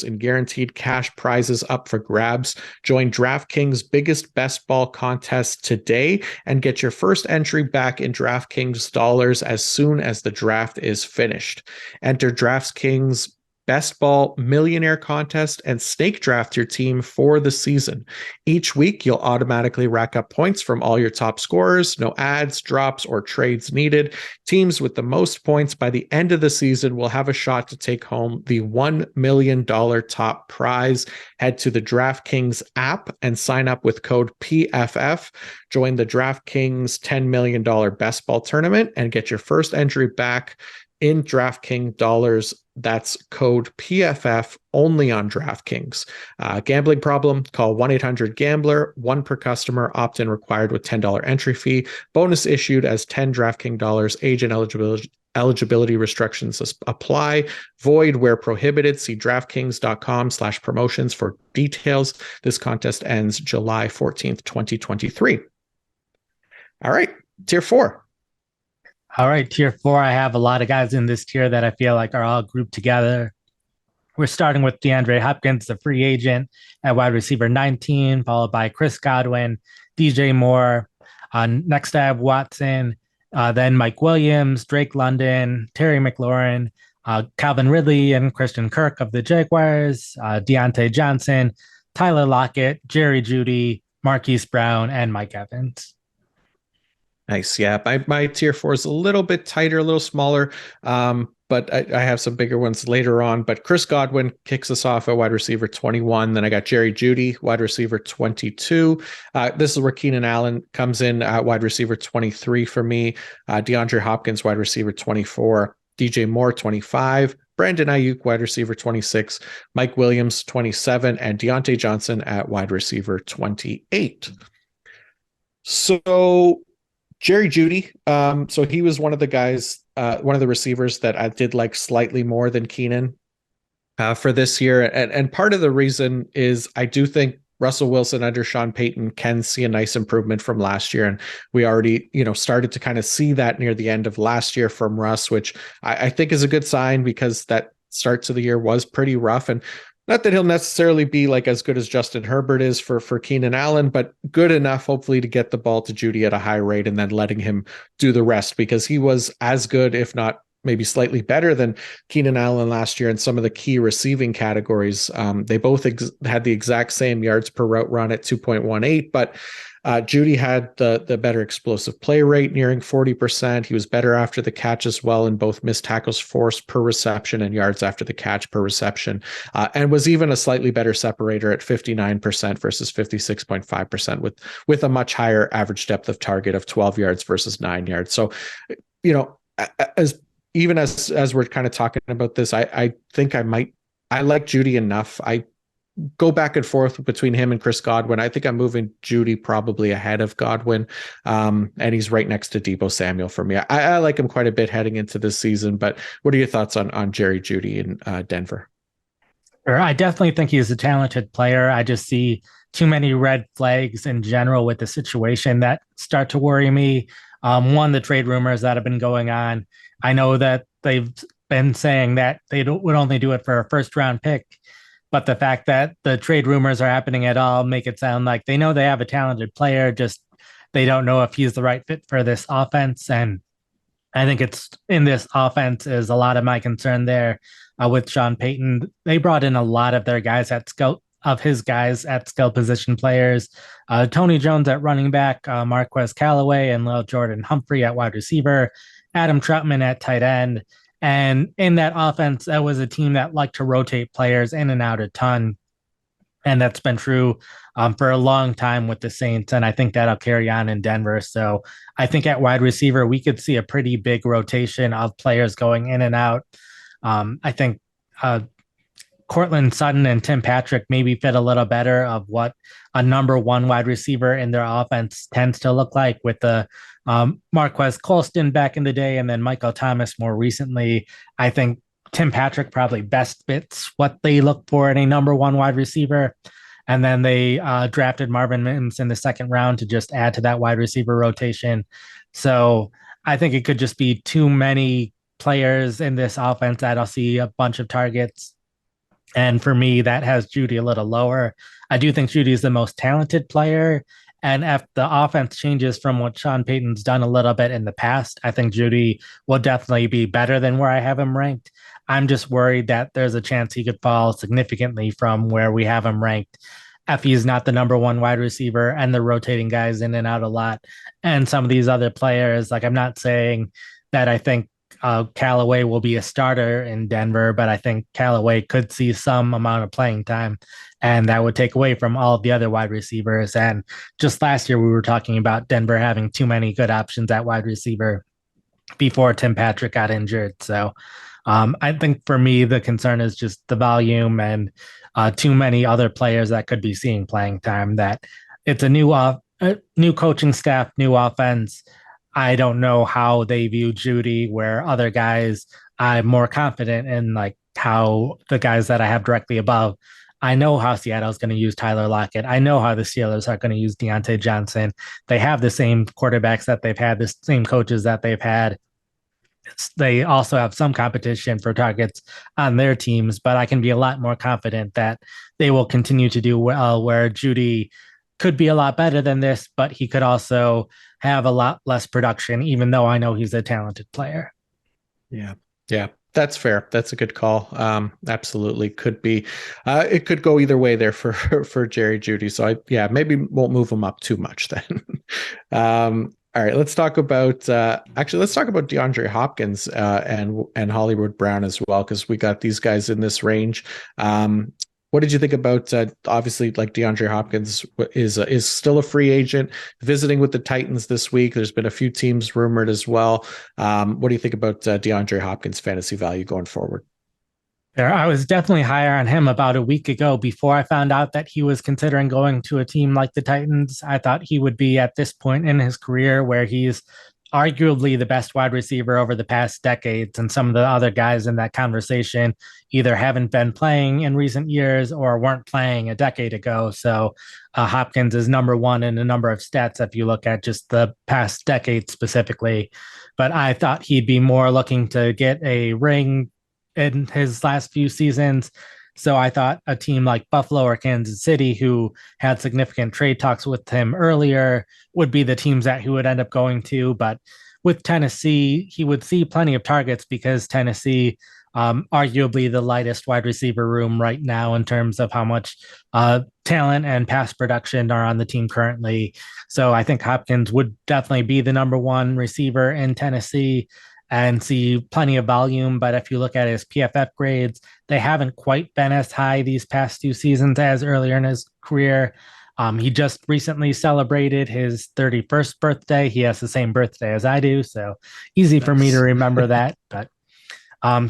in guaranteed cash prizes up for grabs. Join DraftKings' biggest Best Ball contest today and get your first entry back in DraftKings dollars as soon as the draft is finished. Enter DraftKings Best Ball Millionaire Contest and snake draft your team for the season. Each week, you'll automatically rack up points from all your top scorers. No ads, drops, or trades needed. Teams with the most points by the end of the season will have a shot to take home the $1 million top prize. Head to the DraftKings app and sign up with code PFF. Join the DraftKings $10 million Best Ball tournament and get your first entry back in DraftKings dollars. That's code PFF only on DraftKings. Gambling problem? Call 1-800-GAMBLER. One per customer. Opt-in required with $10 entry fee. Bonus issued as 10 DraftKings dollars. Age and Eligibility restrictions apply. Void where prohibited. See DraftKings.com/promotions for details. This contest ends July 14th, 2023. All right, tier 4. All right, tier 4. I have a lot of guys in this tier that I feel like are all grouped together. We're starting with DeAndre Hopkins, the free agent at wide receiver 19, followed by Chris Godwin, DJ Moore. Next, I have Watson, then Mike Williams, Drake London, Terry McLaurin, Calvin Ridley, and Christian Kirk of the Jaguars, Deontay Johnson, Tyler Lockett, Jerry Jeudy, Marquise Brown, and Mike Evans. Nice. Yeah. My tier 4 is a little bit tighter, a little smaller. But I have some bigger ones later on. But Chris Godwin kicks us off at wide receiver 21. Then I got Jerry Jeudy, wide receiver 22. This is where Keenan Allen comes in at wide receiver 23 for me. DeAndre Hopkins, wide receiver 24. DJ Moore, 25. Brandon Ayuk, wide receiver 26. Mike Williams, 27. And Deontay Johnson at wide receiver 28. So Jerry Jeudy. So he was one of the guys, one of the receivers that I did like slightly more than Keenan for this year. And part of the reason is I do think Russell Wilson under Sean Payton can see a nice improvement from last year. And we already, started to kind of see that near the end of last year from Russ, which I think is a good sign because that start to the year was pretty rough. And not that he'll necessarily be like as good as Justin Herbert is for Keenan Allen, but good enough, hopefully, to get the ball to Jeudy at a high rate and then letting him do the rest because he was as good, if not maybe slightly better than Keenan Allen last year in some of the key receiving categories. They both had the exact same yards per route run at 2.18, but Jeudy had the better explosive play rate nearing 40%. He was better after the catch as well in both missed tackles forced per reception and yards after the catch per reception, and was even a slightly better separator at 59% versus 56.5% with a much higher average depth of target of 12 yards versus 9 yards. So, as we're kind of talking about this, I think I like Jeudy enough. I go back and forth between him and Chris Godwin. I think I'm moving Jeudy probably ahead of Godwin. And he's right next to Deebo Samuel for me. I like him quite a bit heading into this season, but what are your thoughts on Jerry Jeudy in Denver? I definitely think he's a talented player. I just see too many red flags in general with the situation that start to worry me. One, the trade rumors that have been going on. I know that they've been saying that they would only do it for a first round pick. But the fact that the trade rumors are happening at all make it sound like they know they have a talented player, just they don't know if he's the right fit for this offense. And I think it's in this offense is a lot of my concern there with Sean Payton. They brought in a lot of their guys at skill position players. Tony Jones at running back, Marquez Callaway and Lil Jordan Humphrey at wide receiver, Adam Troutman at tight end. And in that offense, that was a team that liked to rotate players in and out a ton. And that's been true for a long time with the Saints. And I think that'll carry on in Denver. So I think at wide receiver, we could see a pretty big rotation of players going in and out. I think Cortland Sutton and Tim Patrick maybe fit a little better of what a number one wide receiver in their offense tends to look like with the Marquez Colston back in the day and then Michael Thomas more recently. I think Tim Patrick probably best fits what they look for in a number one wide receiver. And then they drafted Marvin Mims in the second round to just add to that wide receiver rotation. So I think it could just be too many players in this offense that'll see a bunch of targets. And for me, that has Jeudy a little lower. I do think Jeudy is the most talented player. And if the offense changes from what Sean Payton's done a little bit in the past, I think Jeudy will definitely be better than where I have him ranked. I'm just worried that there's a chance he could fall significantly from where we have him ranked if he's not the number one wide receiver and they're rotating guys in and out a lot. And some of these other players, like I'm not saying that I think Callaway will be a starter in Denver, but I think Callaway could see some amount of playing time, and that would take away from all of the other wide receivers. And just last year, we were talking about Denver having too many good options at wide receiver before Tim Patrick got injured. So I think for me, the concern is just the volume and too many other players that could be seeing playing time. That it's a new coaching staff, new offense. I don't know how they view Judy, where other guys I'm more confident in, like how the guys that I have directly above. I know how Seattle's going to use Tyler Lockett. I know how the Steelers are going to use Deontay Johnson. They have the same quarterbacks that they've had, the same coaches that they've had. They also have some competition for targets on their teams, but I can be a lot more confident that they will continue to do well. Where Judy could be a lot better than this, but he could also have a lot less production, even though I know he's a talented player. Yeah. Yeah. That's fair. That's a good call. Absolutely could be. It could go either way there for for Jerry Judy. So yeah, maybe won't move him up too much then. All right, let's talk about actually let's talk about DeAndre Hopkins and Hollywood Brown as well because we got these guys in this range. What did you think about obviously like DeAndre Hopkins is still a free agent visiting with the Titans this week. There's been a few teams rumored as well. What do you think about DeAndre Hopkins fantasy value going forward? There, I was definitely higher on him about a week ago before I found out that he was considering going to a team like the Titans. I thought he would be at this point in his career where he's arguably the best wide receiver over the past decades. And some of the other guys in that conversation either haven't been playing in recent years or weren't playing a decade ago. So Hopkins is number one in a number of stats if you look at just the past decade specifically. But I thought he'd be more looking to get a ring in his last few seasons. So I thought a team like Buffalo or Kansas City, who had significant trade talks with him earlier, would be the teams that he would end up going to. But with Tennessee, he would see plenty of targets because Tennessee, arguably the lightest wide receiver room right now in terms of how much talent and pass production are on the team currently. So I think Hopkins would definitely be the number one receiver in Tennessee and see plenty of volume. But if you look at his PFF grades, they haven't quite been as high these past two seasons as earlier in his career. He just recently celebrated his 31st birthday. He has the same birthday as I do, so easy for me to Nice. remember that. But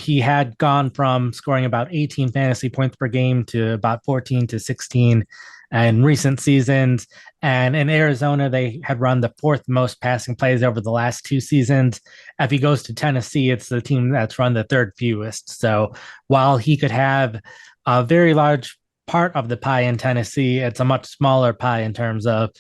he had gone from scoring about 18 fantasy points per game to about 14 to 16 in recent seasons. And in Arizona, they had run the fourth most passing plays over the last two seasons. If he goes to Tennessee, it's the team that's run the third fewest. So while he could have a very large part of the pie in Tennessee, it's a much smaller pie in terms of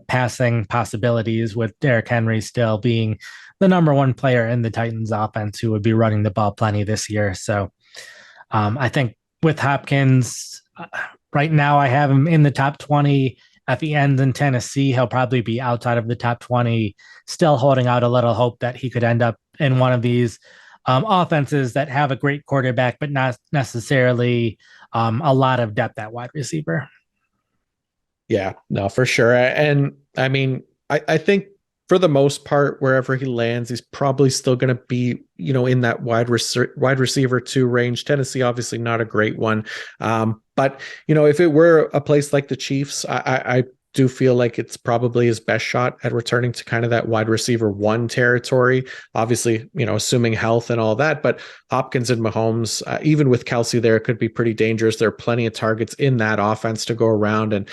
passing possibilities, with Derrick Henry still being the number one player in the Titans offense who would be running the ball plenty this year. So I think with Hopkins, right now I have him in the top 20. If he ends in Tennessee, he'll probably be outside of the top 20, still holding out a little hope that he could end up in one of these offenses that have a great quarterback, but not necessarily a lot of depth at wide receiver. Yeah, no, for sure. And I mean, I think for the most part, wherever he lands, he's probably still going to be, in that wide receiver two range. Tennessee, obviously not a great one. But, if it were a place like the Chiefs, I do feel like it's probably his best shot at returning to kind of that wide receiver one territory. Obviously, assuming health and all that, but Hopkins and Mahomes, even with Kelsey there, could be pretty dangerous. There are plenty of targets in that offense to go around and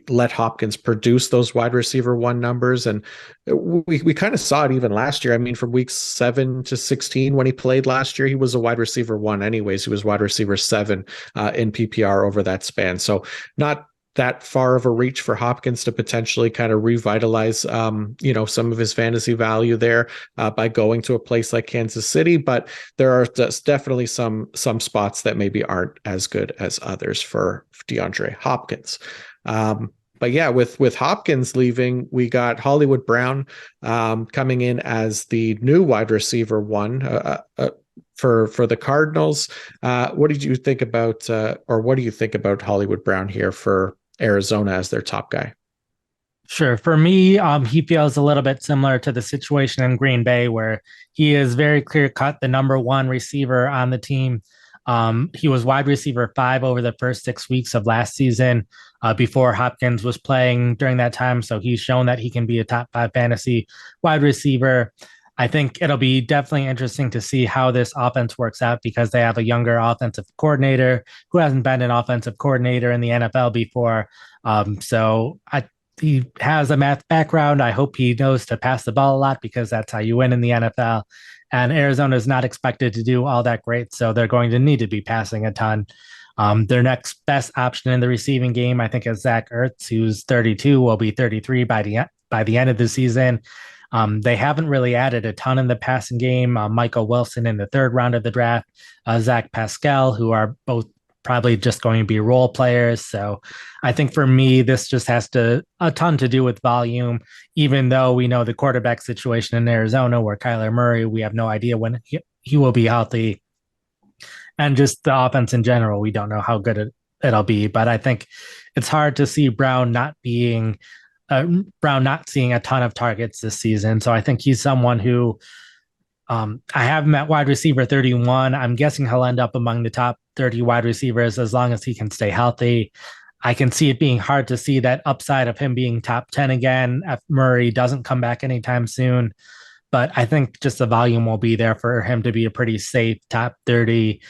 let Hopkins produce those wide receiver one numbers. And we kind of saw it even last year. I mean, from weeks 7 to 16, when he played last year, he was a wide receiver one anyways. He was wide receiver 7 in PPR over that span. So not that far of a reach for Hopkins to potentially kind of revitalize, some of his fantasy value there by going to a place like Kansas City. But there are definitely some spots that maybe aren't as good as others for DeAndre Hopkins. But yeah, with Hopkins leaving, we got Hollywood Brown coming in as the new wide receiver one. For the Cardinals. What did you think about, or what do you think about Hollywood Brown here for Arizona as their top guy? Sure. For me, he feels a little bit similar to the situation in Green Bay, where he is very clear cut the number one receiver on the team. He was wide receiver 5 over the first 6 weeks of last season before Hopkins was playing during that time. So he's shown that he can be a top 5 fantasy wide receiver. I think it'll be definitely interesting to see how this offense works out because they have a younger offensive coordinator who hasn't been an offensive coordinator in the NFL before. So I he has a math background. I hope he knows to pass the ball a lot because that's how you win in the NFL. And Arizona is not expected to do all that great, so they're going to need to be passing a ton. Their next best option in the receiving game, I think, is Zach Ertz, who's 32, will be 33 by the end of the season. They haven't really added a ton in the passing game. Michael Wilson in the third round of the draft, Zach Pascal, who are both probably just going to be role players. So I think for me, this just has a ton to do with volume, even though we know the quarterback situation in Arizona where Kyler Murray, we have no idea when he will be healthy. And just the offense in general, we don't know how good it'll be. But I think it's hard to see Brown not seeing a ton of targets this season. So I think he's someone who I have him at wide receiver 31. I'm guessing he'll end up among the top 30 wide receivers as long as he can stay healthy. I can see it being hard to see that upside of him being top 10 again if Murray doesn't come back anytime soon. But I think just the volume will be there for him to be a pretty safe top 30,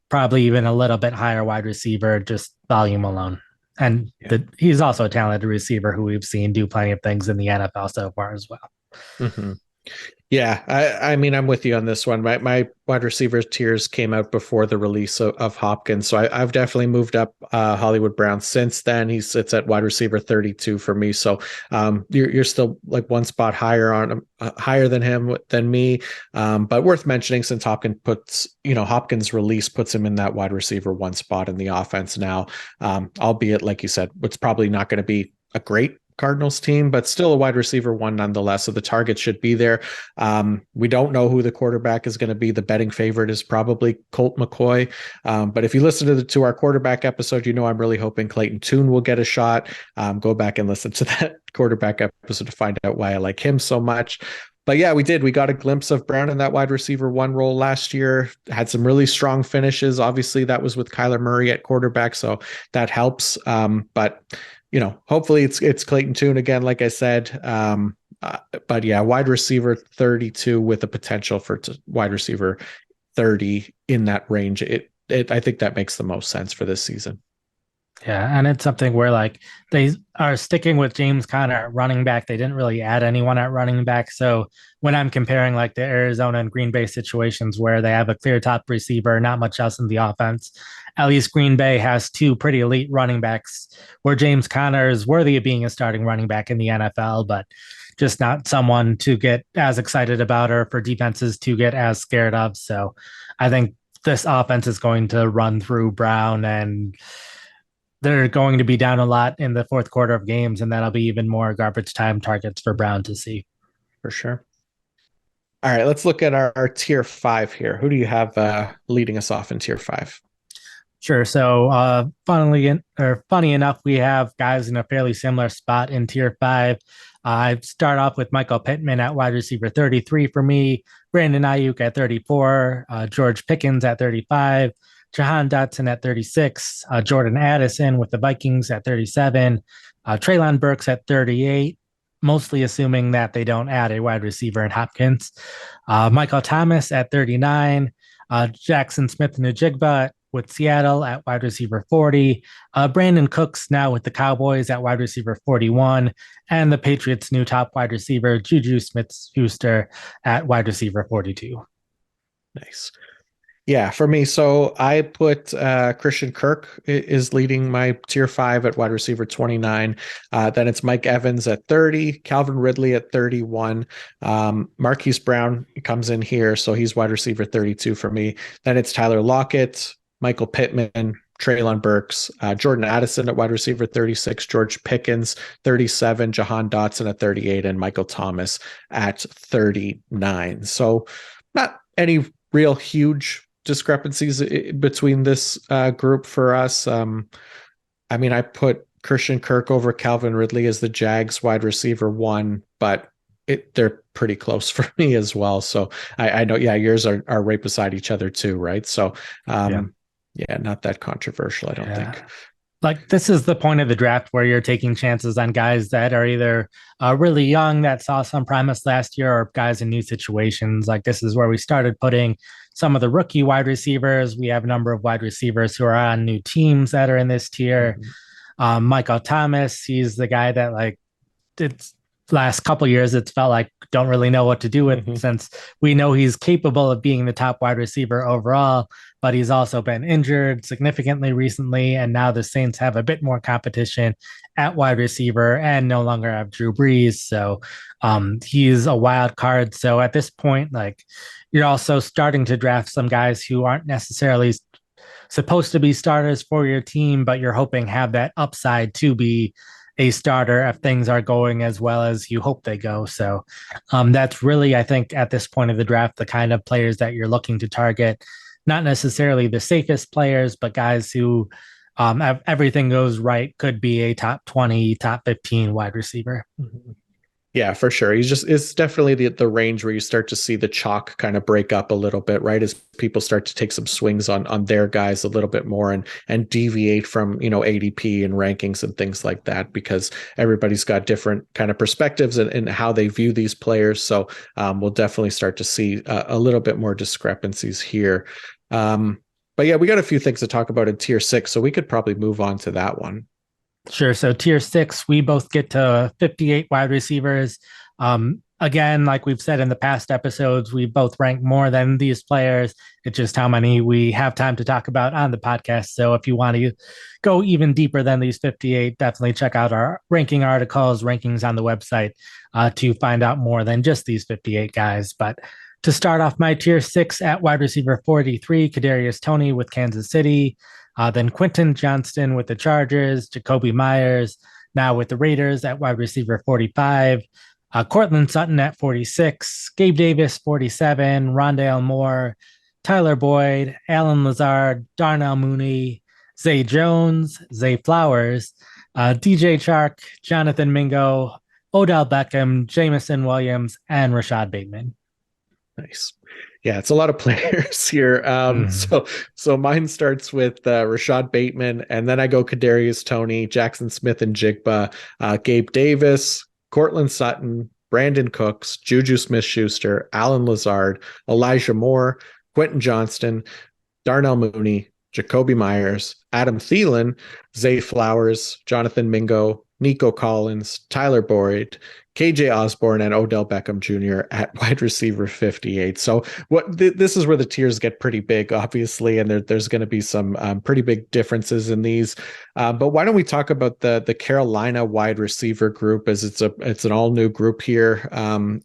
probably even a little bit higher wide receiver, just volume alone. And he's also a talented receiver who we've seen do plenty of things in the NFL so far as well. Mm-hmm. Yeah, I mean, I'm with you on this one. My wide receiver tiers came out before the release of Hopkins, so I've definitely moved up Hollywood Brown since then. He sits at wide receiver 32 for me. So you're still like one spot higher on him, higher than him than me. But worth mentioning since Hopkins release puts him in that wide receiver one spot in the offense now. Albeit, like you said, it's probably not going to be a great Cardinals team, but still a wide receiver one nonetheless. So the target should be there. We don't know who the quarterback is going to be. The betting favorite is probably Colt McCoy. But if you listen to our quarterback episode, I'm really hoping Clayton Tune will get a shot. Go back and listen to that quarterback episode to find out why I like him so much. But yeah, we did. We got a glimpse of Brown in that wide receiver one role last year. Had some really strong finishes. Obviously, that was with Kyler Murray at quarterback, so that helps. But hopefully it's Clayton Tune again, like I said. But yeah, wide receiver 32 with the potential for wide receiver 30 in that range. I think that makes the most sense for this season. Yeah, and it's something where like they are sticking with James Conner at running back. They didn't really add anyone at running back. So when I'm comparing like the Arizona and Green Bay situations where they have a clear top receiver, not much else in the offense, at least Green Bay has two pretty elite running backs where James Conner is worthy of being a starting running back in the NFL, but just not someone to get as excited about or for defenses to get as scared of. So I think this offense is going to run through Brown, and they're going to be down a lot in the fourth quarter of games, and that'll be even more garbage time targets for Brown to see. For sure. All right, let's look at our tier 5 here. Who do you have leading us off in tier 5? Sure. So, funny enough, we have guys in a fairly similar spot in tier 5. I start off with Michael Pittman at wide receiver 33 for me, Brandon Ayuk at 34, George Pickens at 35, Jahan Dotson at 36, Jordan Addison with the Vikings at 37, Treylon Burks at 38, mostly assuming that they don't add a wide receiver in Hopkins, Michael Thomas at 39, Jackson Smith-Njigba with Seattle at wide receiver 40, Brandon Cooks now with the Cowboys at wide receiver 41, and the Patriots' new top wide receiver, Juju Smith-Schuster at wide receiver 42. Nice. Yeah, for me, so I put Christian Kirk is leading my tier 5 at wide receiver 29. Then it's Mike Evans at 30, Calvin Ridley at 31. Marquise Brown comes in here, so he's wide receiver 32 for me. Then it's Tyler Lockett, Michael Pittman, Treylon Burks, Jordan Addison at wide receiver 36, George Pickens 37, Jahan Dotson at 38, and Michael Thomas at 39. So not any real huge discrepancies between this group for us. I mean, I put Christian Kirk over Calvin Ridley as the Jags wide receiver 1, but they're pretty close for me as well. So I know, yours are right beside each other too, right? So not that controversial, I don't think. Like, this is the point of the draft where you're taking chances on guys that are either really young that saw some promise last year, or guys in new situations. Like, this is where we started putting some of the rookie wide receivers. We have a number of wide receivers who are on new teams that are in this tier. Mm-hmm. Michael Thomas, he's the guy that, like, it's last couple years, it's felt like don't really know what to do with Hmm. since we know he's capable of being the top wide receiver overall, but he's also been injured significantly recently. And now the Saints have a bit more competition at wide receiver and no longer have Drew Brees. So he's a wild card. So at this point, like you're also starting to draft some guys who aren't necessarily supposed to be starters for your team, but you're hoping have that upside to be a starter if things are going as well as you hope they go. So that's really, I think, at this point of the draft, the kind of players that you're looking to target. Not necessarily the safest players, but guys who, if everything goes right, could be a top 20, top 15 wide receiver. Yeah, for sure. It's definitely the range where you start to see the chalk kind of break up a little bit, right? As people start to take some swings on their guys a little bit more and deviate from, ADP and rankings and things like that, because everybody's got different kind of perspectives and how they view these players. So we'll definitely start to see a little bit more discrepancies here. But yeah, we got a few things to talk about in tier 6, so we could probably move on to that one. Sure. So tier 6, we both get to 58 wide receivers. Again, like we've said in the past episodes, we both rank more than these players. It's just how many we have time to talk about on the podcast. So if you want to go even deeper than these 58, definitely check out our ranking articles, rankings on the website to find out more than just these 58 guys. But to start off my tier 6 at wide receiver 43, Kadarius Toney with Kansas City. Then Quentin Johnston with the Chargers, Jacoby Myers now with the Raiders at wide receiver 45, Cortland Sutton at 46, Gabe Davis 47, Rondale Moore, Tyler Boyd, Alan Lazard, Darnell Mooney, Zay Jones, Zay Flowers, DJ Chark, Jonathan Mingo, Odell Beckham, Jamison Williams, and Rashad Bateman. Nice. Yeah, it's a lot of players here. Mm. So mine starts with Rashad Bateman, and then I go Kadarius Toney, Jackson Smith and Jigba, Gabe Davis, Cortland Sutton, Brandon Cooks, Juju Smith-Schuster, Alan Lazard, Elijah Moore, Quentin Johnston, Darnell Mooney, Jacoby Myers, Adam Thielen, Zay Flowers, Jonathan Mingo, Nico Collins, Tyler Boyd, KJ Osborne, and Odell Beckham Jr. at wide receiver 58. So this is where the tiers get pretty big, obviously, and there's going to be some pretty big differences in these. But why don't we talk about the Carolina wide receiver group, as it's an all new group here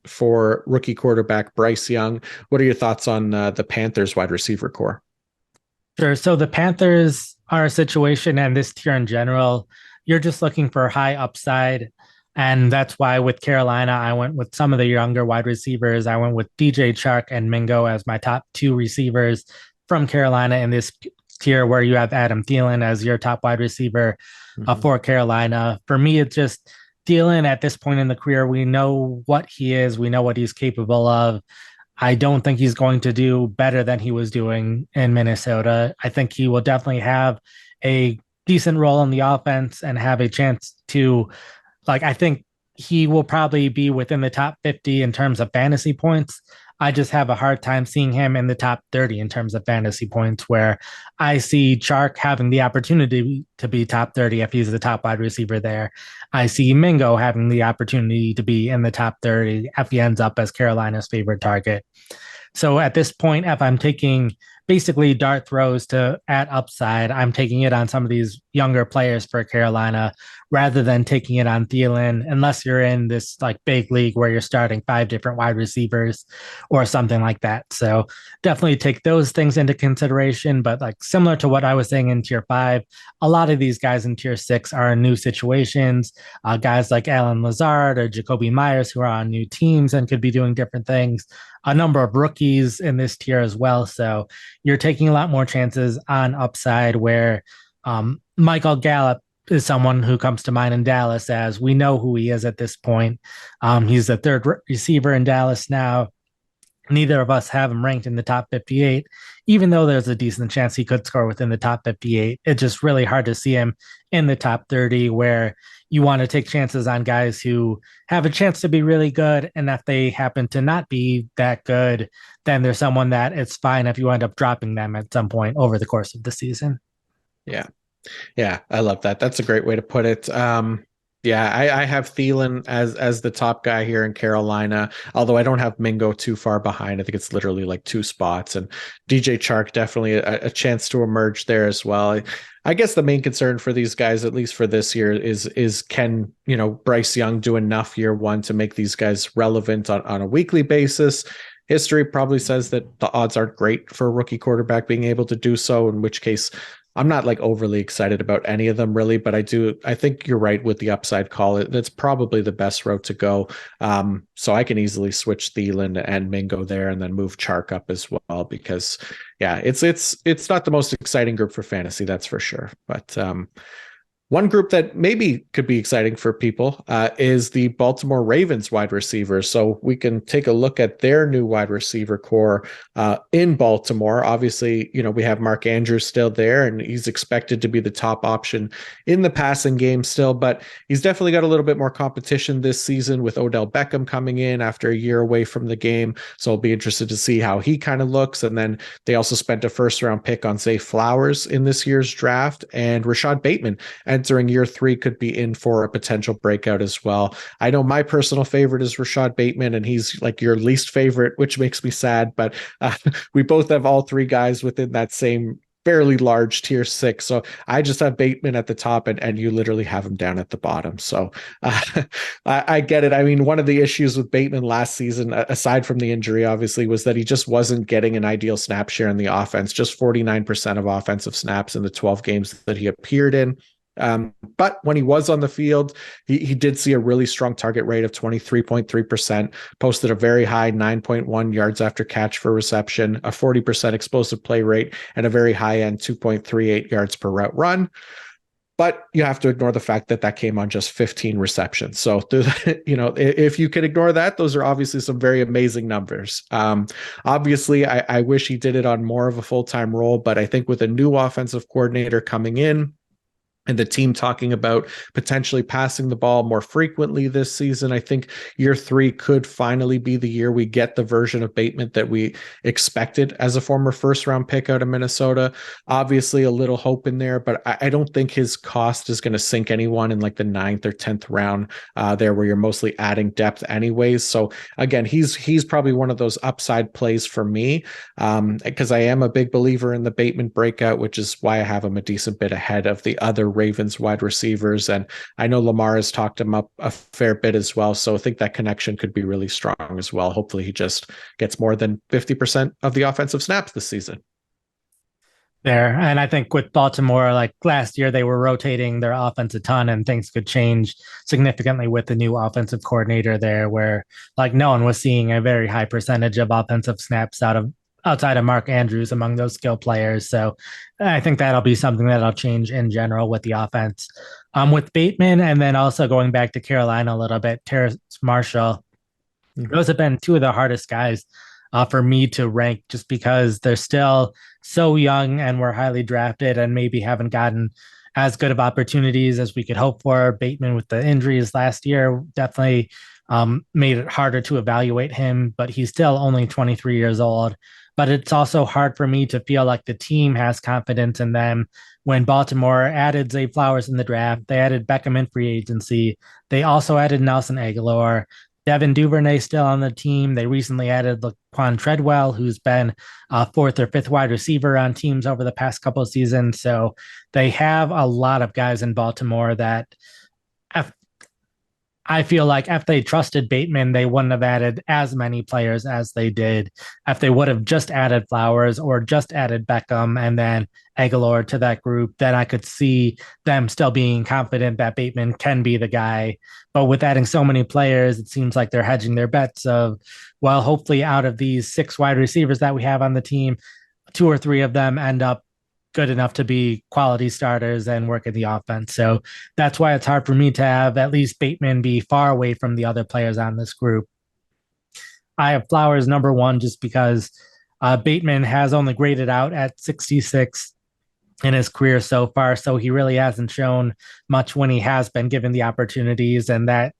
for rookie quarterback Bryce Young. What are your thoughts on the Panthers wide receiver core? Sure. So the Panthers are a situation, and this tier in general, you're just looking for high upside. And that's why with Carolina, I went with some of the younger wide receivers. I went with DJ Chark and Mingo as my top two receivers from Carolina in this tier, where you have Adam Thielen as your top wide receiver for Carolina. For me, it's just Thielen at this point in the career. We know what he is, we know what he's capable of. I don't think he's going to do better than he was doing in Minnesota. I think he will definitely have a decent role in the offense and have a chance to, like, I think he will probably be within the top 50 in terms of fantasy points. I just have a hard time seeing him in the top 30 in terms of fantasy points, where I see Chark having the opportunity to be top 30 if he's the top wide receiver there. I see Mingo having the opportunity to be in the top 30 if he ends up as Carolina's favorite target. So at this point, if I'm taking basically dart throws to add upside, I'm taking it on some of these younger players for Carolina rather than taking it on Thielen, unless you're in this like big league where you're starting 5 different wide receivers or something like that. So definitely take those things into consideration. But like similar to what I was saying in tier 5, a lot of these guys in tier 6 are in new situations. Guys like Alan Lazard or Jacoby Myers who are on new teams and could be doing different things. A number of rookies in this tier as well. So you're taking a lot more chances on upside, where Michael Gallup is someone who comes to mind in Dallas, as we know who he is at this point. He's the third receiver in Dallas now. Neither of us have him ranked in the top 58, even though there's a decent chance he could score within the top 58. It's just really hard to see him in the top 30, where you want to take chances on guys who have a chance to be really good. And if they happen to not be that good, then there's someone that it's fine if you end up dropping them at some point over the course of the season. Yeah. Yeah, I love that. That's a great way to put it. Yeah, I have Thielen as the top guy here in Carolina, although I don't have Mingo too far behind. I think it's literally like two spots, and DJ Chark definitely a chance to emerge there as well. I guess the main concern for these guys, at least for this year, is can Bryce Young do enough year one to make these guys relevant on a weekly basis? History probably says that the odds aren't great for a rookie quarterback being able to do so, in which case I'm not like overly excited about any of them really, but I think you're right with the upside call. That's probably the best route to go. So I can easily switch Thielen and Mingo there and then move Chark up as well because yeah, it's not the most exciting group for fantasy, that's for sure. But one group that maybe could be exciting for people is the Baltimore Ravens wide receivers. So we can take a look at their new wide receiver core in Baltimore. Obviously, we have Mark Andrews still there, and he's expected to be the top option in the passing game still, but he's definitely got a little bit more competition this season with Odell Beckham coming in after a year away from the game. So I'll be interested to see how he kind of looks. And then they also spent a first round pick on Zay Flowers in this year's draft, and Rashad Bateman entering year three could be in for a potential breakout as well. I know my personal favorite is Rashad Bateman, and he's like your least favorite, which makes me sad, but we both have all three guys within that same fairly large tier 6. So I just have Bateman at the top and you literally have him down at the bottom. So I get it. I mean, one of the issues with Bateman last season, aside from the injury, obviously, was that he just wasn't getting an ideal snap share in the offense, just 49% of offensive snaps in the 12 games that he appeared in. But when he was on the field, he did see a really strong target rate of 23.3%, posted a very high 9.1 yards after catch for reception, a 40% explosive play rate, and a very high end 2.38 yards per route run. But you have to ignore the fact that came on just 15 receptions. So, if you can ignore that, those are obviously some very amazing numbers. Obviously, I wish he did it on more of a full-time role, but I think with a new offensive coordinator coming in, and the team talking about potentially passing the ball more frequently this season, I think year 3 could finally be the year we get the version of Bateman that we expected as a former first-round pick out of Minnesota. Obviously, a little hope in there, but I don't think his cost is going to sink anyone in like the 9th or 10th round there, where you're mostly adding depth anyways. So again, he's probably one of those upside plays for me because I am a big believer in the Bateman breakout, which is why I have him a decent bit ahead of the other Ravens wide receivers. And I know Lamar has talked him up a fair bit as well. So I think that connection could be really strong as well. Hopefully he just gets more than 50% of the offensive snaps this season. There. And I think with Baltimore, like last year, they were rotating their offense a ton, and things could change significantly with the new offensive coordinator there, where like no one was seeing a very high percentage of offensive snaps outside of Mark Andrews among those skill players. So I think that'll be something that'll change in general with the offense. With Bateman, and then also going back to Carolina a little bit, Terrace Marshall, those have been two of the hardest guys for me to rank, just because they're still so young and were highly drafted and maybe haven't gotten as good of opportunities as we could hope for. Bateman, with the injuries last year, definitely made it harder to evaluate him, but he's still only 23 years old. But it's also hard for me to feel like the team has confidence in them. When Baltimore added Zay Flowers in the draft, they added Beckham in free agency. They also added Nelson Aguilar. Devin Duvernay still on the team. They recently added Laquan Treadwell, who's been a 4th or 5th wide receiver on teams over the past couple of seasons. So they have a lot of guys in Baltimore that I feel like if they trusted Bateman, they wouldn't have added as many players as they did. If they would have just added Flowers or just added Beckham and then Aguilar to that group, then I could see them still being confident that Bateman can be the guy. But with adding so many players, it seems like they're hedging their bets of, well, hopefully out of these 6 wide receivers that we have on the team, 2 or 3 of them end up good enough to be quality starters and work in the offense. So that's why it's hard for me to have at least Bateman be far away from the other players on this group. I have Flowers number 1 just because Bateman has only graded out at 66 in his career so far. So he really hasn't shown much when he has been given the opportunities, and that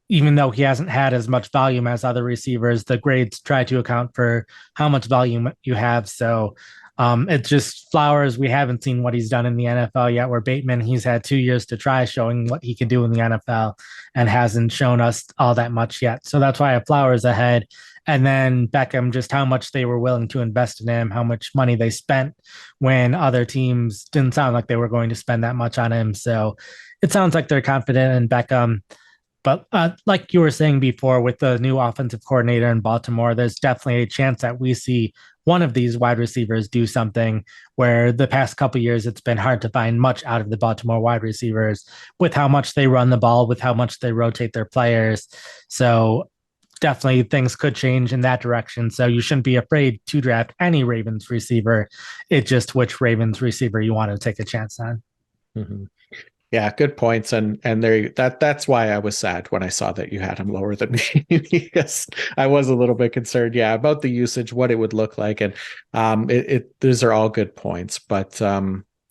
even though he hasn't had as much volume as other receivers, the grades try to account for how much volume you have. So It's just Flowers. We haven't seen what he's done in the NFL yet. Where Bateman, he's had 2 years to try showing what he can do in the NFL and hasn't shown us all that much yet. So that's why I have Flowers ahead. And then Beckham, just how much they were willing to invest in him, how much money they spent when other teams didn't sound like they were going to spend that much on him. So it sounds like they're confident in Beckham. But like you were saying before, with the new offensive coordinator in Baltimore, there's definitely a chance that we see one of these wide receivers do something where the past couple of years it's been hard to find much out of the Baltimore wide receivers with how much they run the ball, with how much they rotate their players. So definitely things could change in that direction. So you shouldn't be afraid to draft any Ravens receiver. It's just which Ravens receiver you want to take a chance on. Mm-hmm. Yeah, good points. And there that's why I was sad when I saw that you had him lower than me because I was a little bit concerned, yeah, about the usage, what it would look like. And those are all good points. But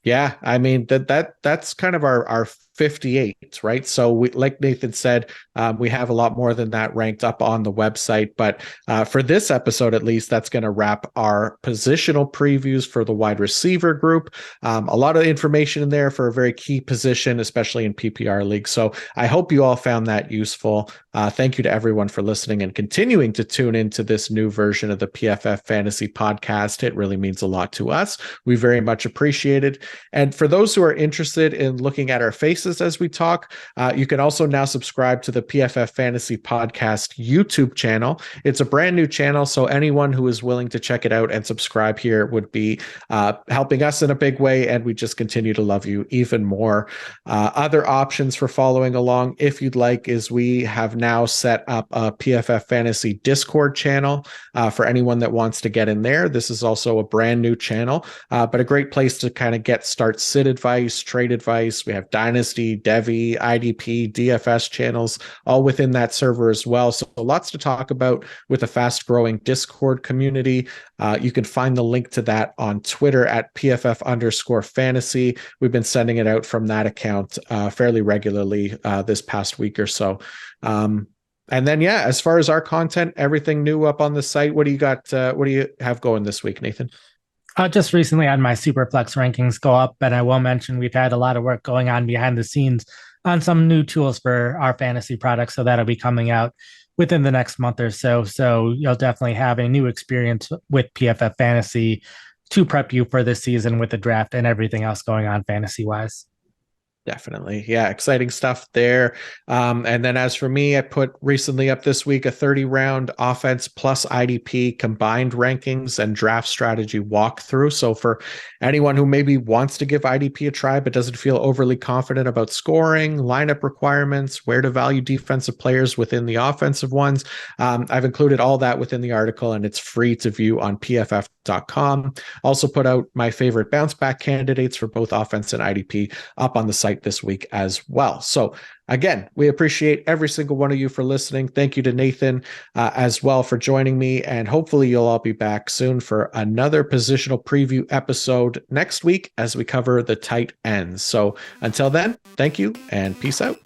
yeah, I mean that's kind of our 58, right? So we, like Nathan said, we have a lot more than that ranked up on the website. But for this episode, at least, that's going to wrap our positional previews for the wide receiver group. A lot of information in there for a very key position, especially in PPR leagues. So I hope you all found that useful. Thank you to everyone for listening and continuing to tune into this new version of the PFF Fantasy Podcast. It really means a lot to us. We very much appreciate it. And for those who are interested in looking at our faces as we talk, you can also now subscribe to the PFF Fantasy Podcast YouTube channel. It's a brand new channel, so anyone who is willing to check it out and subscribe here would be helping us in a big way, and we just continue to love you even more. Other options for following along, if you'd like, is we have now set up a PFF Fantasy Discord channel for anyone that wants to get in there. This is also a brand new channel, but a great place to kind of start sit advice, trade advice. We have Dynasty, Devi, IDP, DFS channels, all within that server as well. So lots to talk about with a fast growing Discord community. You can find the link to that on Twitter at PFF_fantasy. We've been sending it out from that account fairly regularly this past week or so. And then, yeah, as far as our content, everything new up on the site. What do you got? What do you have going this week, Nathan? Just recently had my Superflex rankings go up, and I will mention we've had a lot of work going on behind the scenes on some new tools for our fantasy products. So that'll be coming out within the next month or so. So you'll definitely have a new experience with PFF Fantasy to prep you for this season with the draft and everything else going on fantasy wise. Definitely. Yeah. Exciting stuff there. And then as for me, I put recently up this week a 30-round offense plus IDP combined rankings and draft strategy walkthrough. So for anyone who maybe wants to give IDP a try, but doesn't feel overly confident about scoring, lineup requirements, where to value defensive players within the offensive ones, I've included all that within the article, and it's free to view on PFF.com. Also put out my favorite bounce back candidates for both offense and IDP up on the site this week as well. So again, we appreciate every single one of you for listening. Thank you to Nathan as well for joining me, and hopefully you'll all be back soon for another positional preview episode next week as we cover the tight ends. So until then, thank you and peace out.